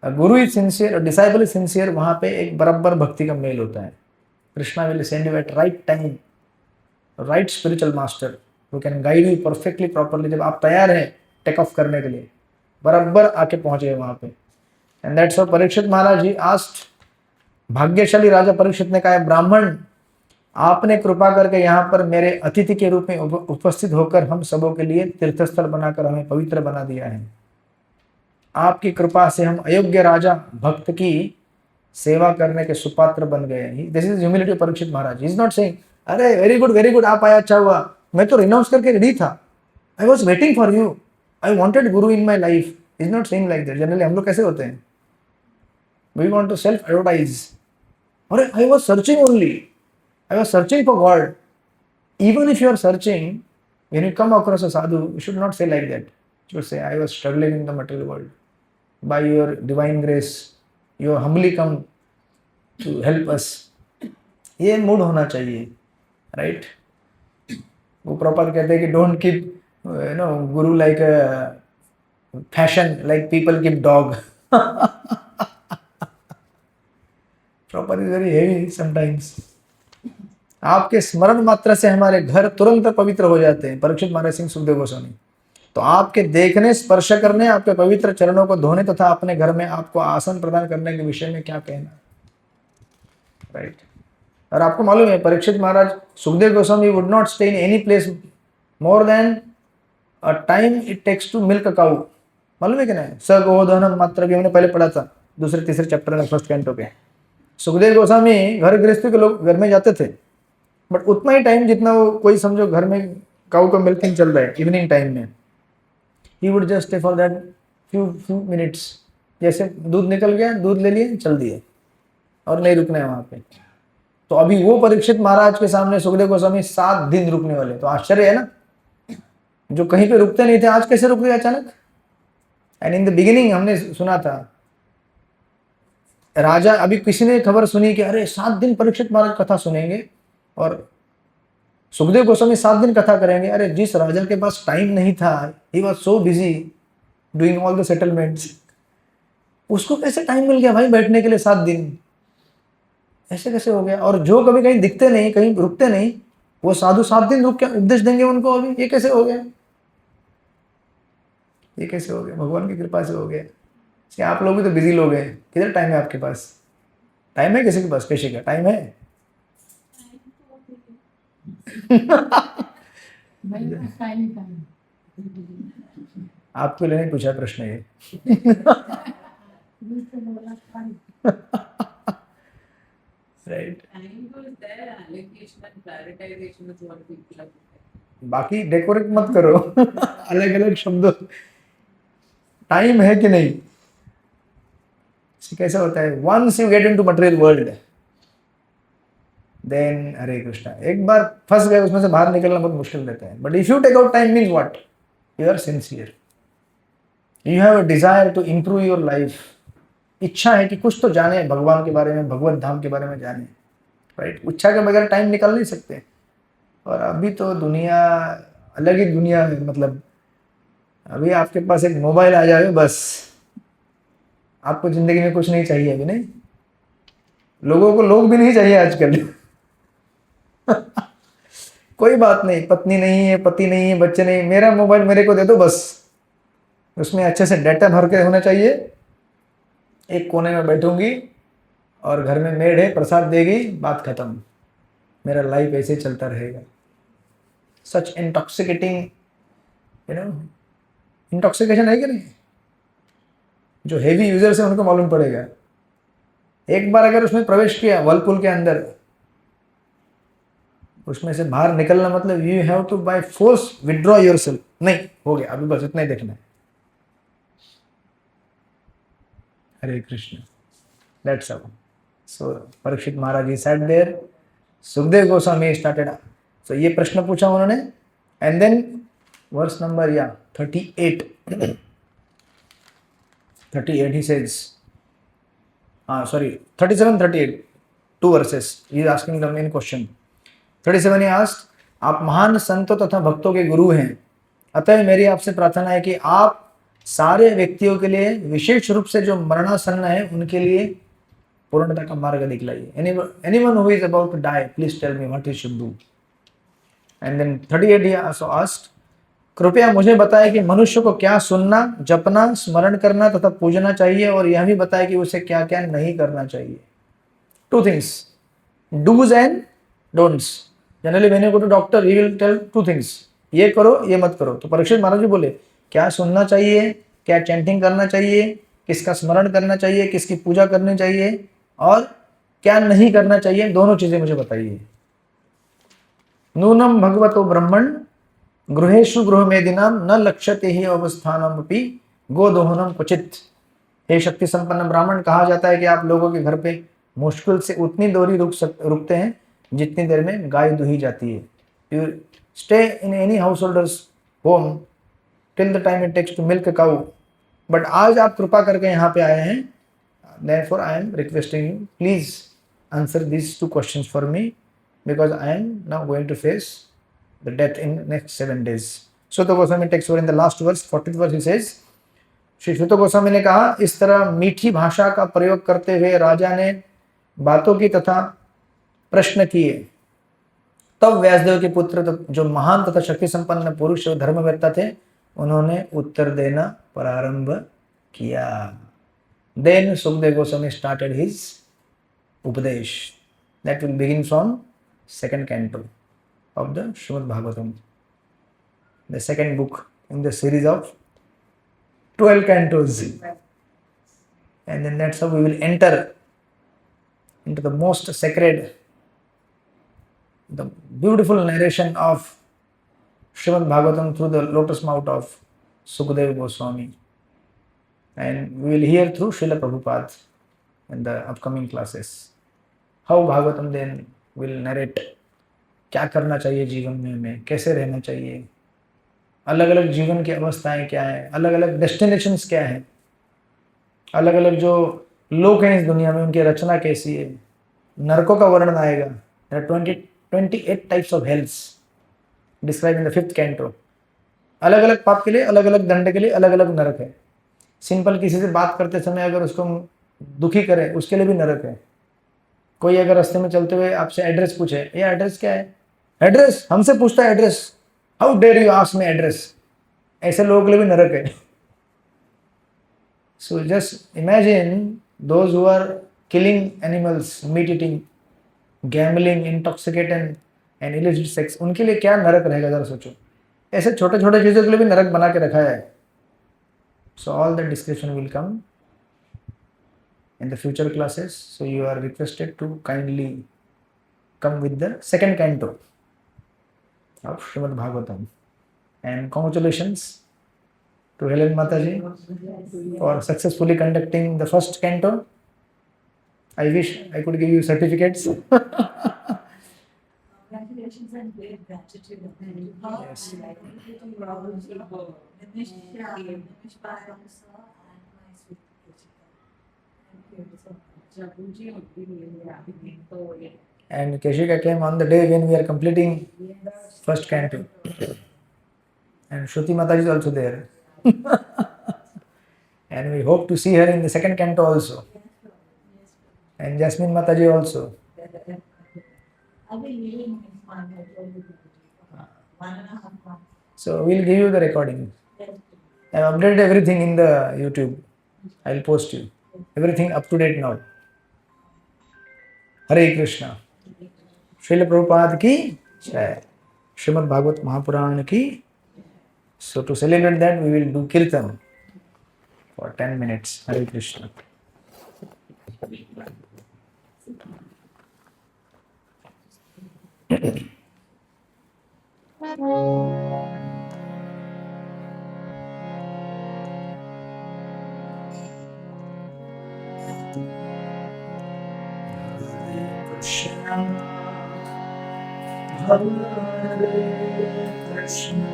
गुरु इज सिंसियर और डिसाइबल इज सिंसियर, वहाँ पे एक बराबर भक्ति का मेल होता है. Krishna will send you at right time, right spiritual master who can guide you perfectly properly. जब आप तैयार हैं टेक ऑफ करने के लिए, बराबर आके पहुंच गए वहाँ पे. And that's why Parikshit Maharaj ji asked, भाग्यशाली राजा परीक्षित ने कहा, ब्राह्मण आपने कृपा करके यहाँ पर मेरे अतिथि के रूप में उपस्थित होकर हम सबों के लिए तीर्थस्थल बनाकर हमें पवित्र बना दिया है. आपकी कृपा से हम अयोग्य राजा भक्त की सेवा करने के सुपात्र बन गए. This is humility Parikshit Maharaj. Is not saying अरे वेरी गुड आप आया, अच्छा हुआ, मैं तो रिनाउंस करके रेडी था, I was waiting for you, I wanted guru in my life. Is not saying like that. Generally हम लोग कैसे होते हैं, we want to self advertise. अरे I was searching only, I was searching for God. Even if you are searching, when you come across a sadhu, you should not say like that. You should say, I was struggling in the material world. By your divine grace, you have humbly come to help us. ये mood होना चाहिए, right? वो proper कहते हैं कि don't keep, guru like a fashion, like people keep dog. Proper is very heavy sometimes. आपके स्मरण मात्र से हमारे घर तुरंत पवित्र हो जाते हैं. परीक्षित महाराज सिंह सुखदेव गोस्वामी. तो आपके देखने, स्पर्श करने, आपके पवित्र चरणों को धोने तथा अपने घर में आपको आसन प्रदान करने के विषय में क्या कहना, राइट? और आपको मालूम है Parikshit Maharaj, Sukhdev Goswami would not stay in any place more than a time it takes to milk a cow. मालूम है कि नहीं? सगोधनम मात्र भी हमने पहले पढ़ा था दूसरे तीसरे चैप्टर में, फर्स्ट कैंटो पे. सुखदेव गोस्वामी घर गृहस्थी के लोग घर में जाते थे, बट उतना ही टाइम जितना वो कोई समझो घर में काऊ का मिल्किंग चल रहा है इवनिंग टाइम में, he would just stay for that few minutes. जैसे दूध निकल गया, दूध ले लिए, चल दिए, और नहीं रुकना है वहाँ पे. तो अभी वो परीक्षित महाराज के सामने सुखदेव गोस्वामी 7 दिन रुकने वाले. तो आश्चर्य है ना, जो कहीं पे रुकते नहीं थे आज कैसे रुक गए अचानक. एंड इन द बिगिनिंग हमने सुना था राजा, अभी किसी ने खबर सुनी कि अरे 7 दिन परीक्षित महाराज कथा सुनेंगे और सुखदेव गोस्वामी 7 दिन कथा करेंगे. अरे जिस राजा के पास टाइम नहीं था, he was so busy doing all the settlements, उसको कैसे टाइम मिल गया भाई बैठने के लिए 7 दिन? ऐसे कैसे हो गया? और जो कभी कहीं दिखते नहीं, कहीं रुकते नहीं, वो साधु 7 दिन रुक के उपदेश देंगे उनको. अभी ये कैसे हो गया? ये कैसे हो गया? भगवान की कृपा से हो गया. आप लोग भी तो बिजी लोग हैं, किधर टाइम है आपके पास? टाइम है किसी के पास? कैसे का टाइम है? आपको लेने पूछा प्रश्न ये. राइट. बाकी डेकोरेट मत करो. अलग अलग शब्दों. टाइम है कि नहीं? कैसा होता है, once you get into material world, then Hare Krishna, एक बार फंस गए उसमें से बाहर निकलना बहुत मुश्किल रहता है. But if you take out time means what? You are sincere, you have a desire to improve your life. इच्छा है कि कुछ तो जाने भगवान के बारे में, भगवत धाम के बारे में जाने, राइट? इच्छा के बगैर टाइम निकाल नहीं सकते. और अभी तो दुनिया अलग ही दुनिया है. मतलब अभी आपके पास एक मोबाइल आ जाए बस, आपको जिंदगी में कुछ नहीं चाहिए. अभी नहीं, लोगों को लोग भी नहीं चाहिए आजकल. कोई बात नहीं, पत्नी नहीं है, पति नहीं है, बच्चे नहीं, मेरा मोबाइल मेरे को दे दो बस. उसमें अच्छे से डाटा भर के होना चाहिए. एक कोने में बैठूंगी और घर में मेड है, प्रसाद देगी, बात खत्म. मेरा लाइफ ऐसे चलता रहेगा. सच इंटॉक्सिकेटिंग, इंटॉक्सिकेशन है कि नहीं? जो हेवी यूजर्स है उनको मालूम पड़ेगा. एक बार अगर उसमें प्रवेश किया वर्लपूल के अंदर, उसमें से बाहर निकलना मतलब you have to by force withdraw yourself. नहीं हो गया, अभी बस इतना ही देखना है. Hare Krishna. That's all. So Parikshit Maharaj ji sat there, Sukhdev Goswami started. So ये प्रश्न पूछा उन्होंने. And then verse number 38 he says, sorry, 37, 38, 2 verses. He is asking the main question. 37 he asked, आप महान संतों तथा भक्तों के गुरु हैं, अतः मेरी आपसे प्रार्थना है कि आप सारे व्यक्तियों के लिए, विशेष रूप से जो मरणासन्न है उनके लिए पूर्णता का मार्ग दिखलाइए. Anyone who is about to die, please tell me what he should do. And then 38 he also asked, कृपया मुझे बताएं कि मनुष्य को क्या सुनना, जपना, स्मरण करना तथा पूजना चाहिए, और यह भी बताएं कि उसे क्या क्या नहीं करना चाहिए. 2 things, do's and don'ts. Generally when you go to doctor, he will tell 2 things, ये करो, ये मत करो. तो परीक्षित महाराज जी बोले क्या सुनना चाहिए, क्या चैंटिंग करना चाहिए, किसका स्मरण करना चाहिए, किसकी पूजा करनी चाहिए, और क्या नहीं करना चाहिए, दोनों चीजें मुझे बताइए. नूनम भगवतो ब्रह्मण गृहेषु गृहमेदिनाम न लक्ष्यते ही अवस्थानमपि गोदोहनम क्वचित. हे शक्ति संपन्न ब्राह्मण, कहा जाता है कि आप लोगों के घर पे मुश्किल से उतनी दूरी रुकते हैं जितनी देर में गाय दुही जाती है. You stay in any householders home till the time it takes to milk cow. बट आज आप कृपा करके यहाँ पे आए हैं, therefore I am requesting you, please answer these 2 questions for me, because I am now going to face the death in next 7 days. Suta Goswami takes over in the last verse, 40th verse. He says, Shri सुत गोस्वामी ने कहा, इस तरह मीठी भाषा का प्रयोग करते हुए राजा ने बातों की तथा प्रश्न किए. तब व्यासदेव के पुत्र जो महान तथा शक्ति संपन्न पुरुष और धर्मवेत्ता थे, उन्होंने उत्तर देना प्रारंभ किया. Then Sukdev Goswami started his Upadesh. That will begin from 2nd canto of the Srimad Bhagavatam, the 2nd book in the series of 12 cantos. And then that's how we will enter into the most sacred, the beautiful narration of Srimad Bhagavatam through the lotus mouth of Sukadeva Goswami. And we will hear through Srila Prabhupada in the upcoming classes how Bhagavatam then will narrate क्या करना चाहिए जीवन में हमें, कैसे रहना चाहिए, अलग अलग जीवन की अवस्थाएं क्या हैं, अलग अलग डेस्टिनेशंस क्या हैं, अलग अलग जो लोग हैं इस दुनिया में उनकी रचना कैसी है, नरकों का वर्णन आएगा. There are 28 types of hells described in the 5th canto. अलग अलग पाप के लिए, अलग अलग दंड के लिए अलग अलग नरक है. सिंपल किसी से बात करते समय अगर उसको दुखी करे, उसके लिए भी नरक है. कोई अगर रास्ते में चलते हुए आपसे एड्रेस पूछे, ये एड्रेस क्या है, एड्रेस हमसे पूछता है address, how dare you ask me address, ऐसे लोगों के लिए भी नरक है. So just imagine those who are killing animals, meat eating, gambling, intoxicant and illicit sex, उनके लिए क्या नरक रहेगा, जरा सोचो. ऐसे छोटे छोटे चीज़ों के लिए भी नरक बना के रखा है. So all the description will come in the future classes. So you are requested to kindly come with the 2nd canto of Srimad Bhagavatam. And congratulations to Helen Mataji for successfully conducting the 1st canto. I wish I could give you certificates. Congratulations and great gratitude. Yes. Nimish Pai also and my sweet Ruchika. Thank you so much. And Keshika came on the day when we are completing 1st canto. And Shruti Mataji is also there. And we hope to see her in the 2nd canto also. And Jasmine Mataji also. I've been living in my 1.5 months. So we'll give you the recording. I have updated everything in the YouTube. I'll post you. Everything up to date now. Hare Krishna. Srila Prabhupada ki jai. Srimad Bhagavat Mahapuran ki. So to celebrate that, we will do Kirtan for 10 minutes. Hare Krishna. Krishna, Hare Krishna,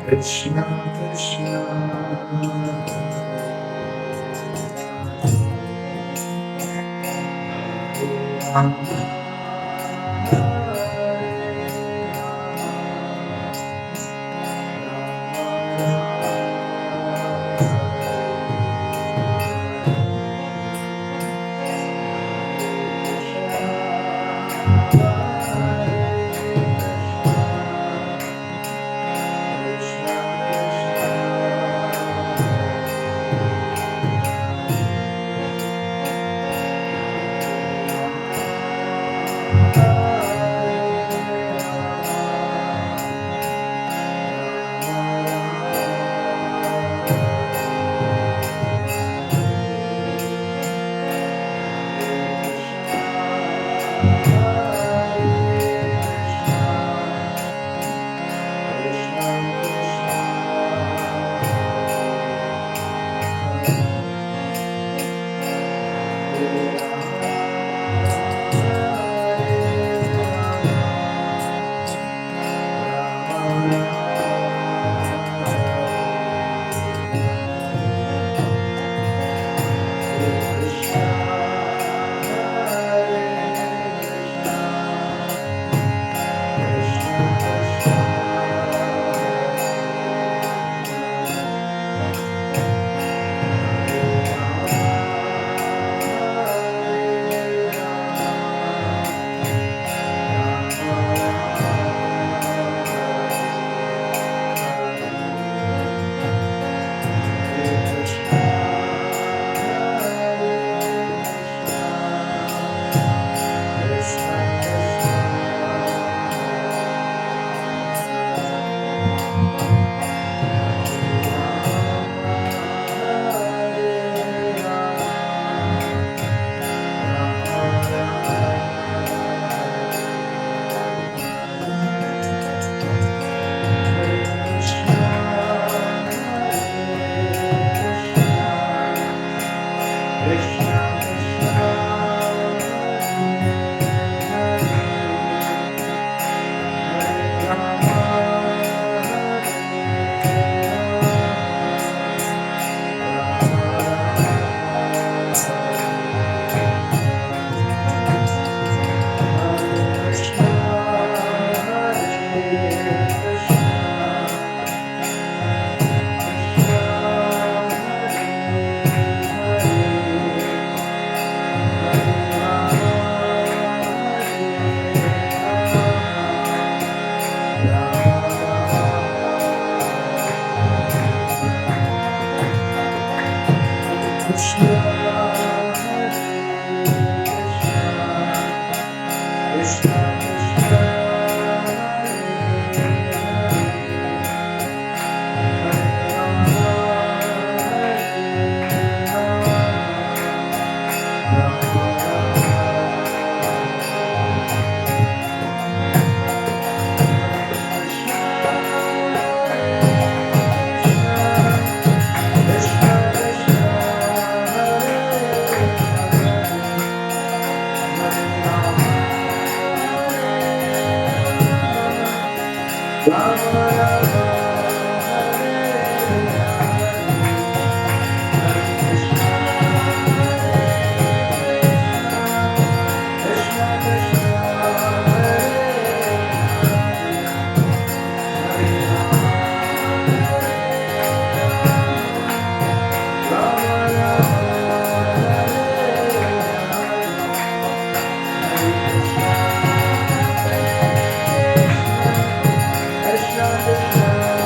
Krishna Krishna, Hare Rama. Hare Krishna Krishna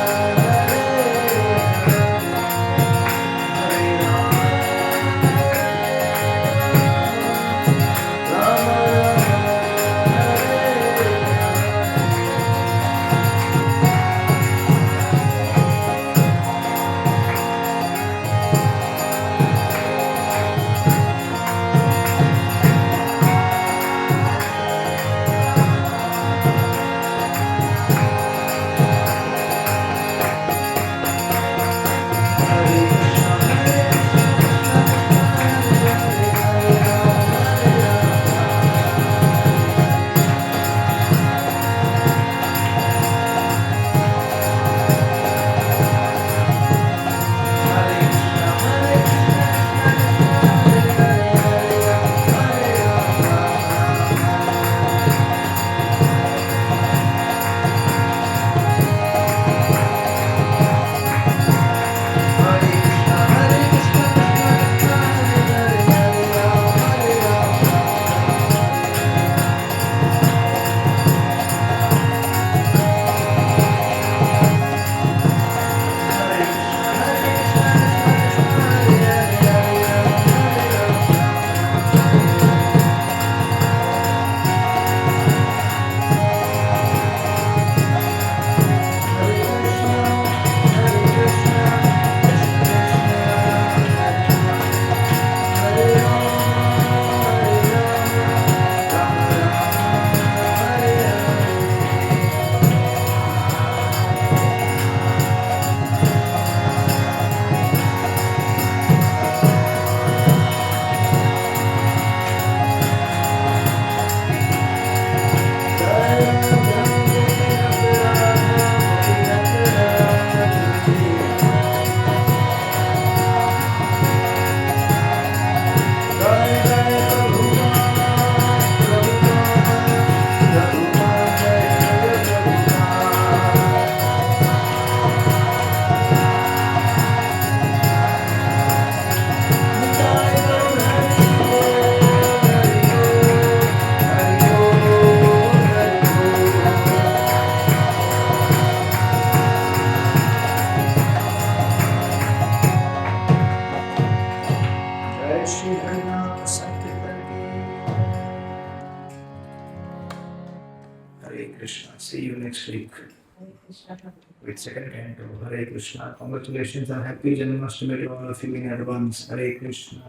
week Hare Krishna. with second canto. Hare Krishna. Congratulations and happy Janmashtami to all of you in advance. Hare Krishna.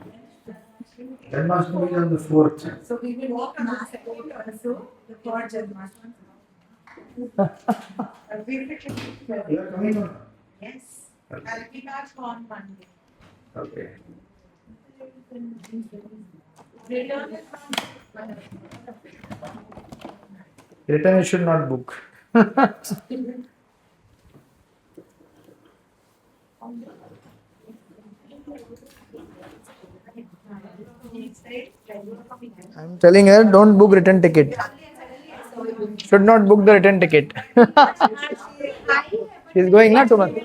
Janmashtami is on the 4th. So we will walk on the second also, the third Janmashtami. You are coming on? Yes, I'll be back on Monday. Okay. Return is Return you should not book. I'm telling her don't book return ticket. Should not book the return ticket. She's going not tomorrow.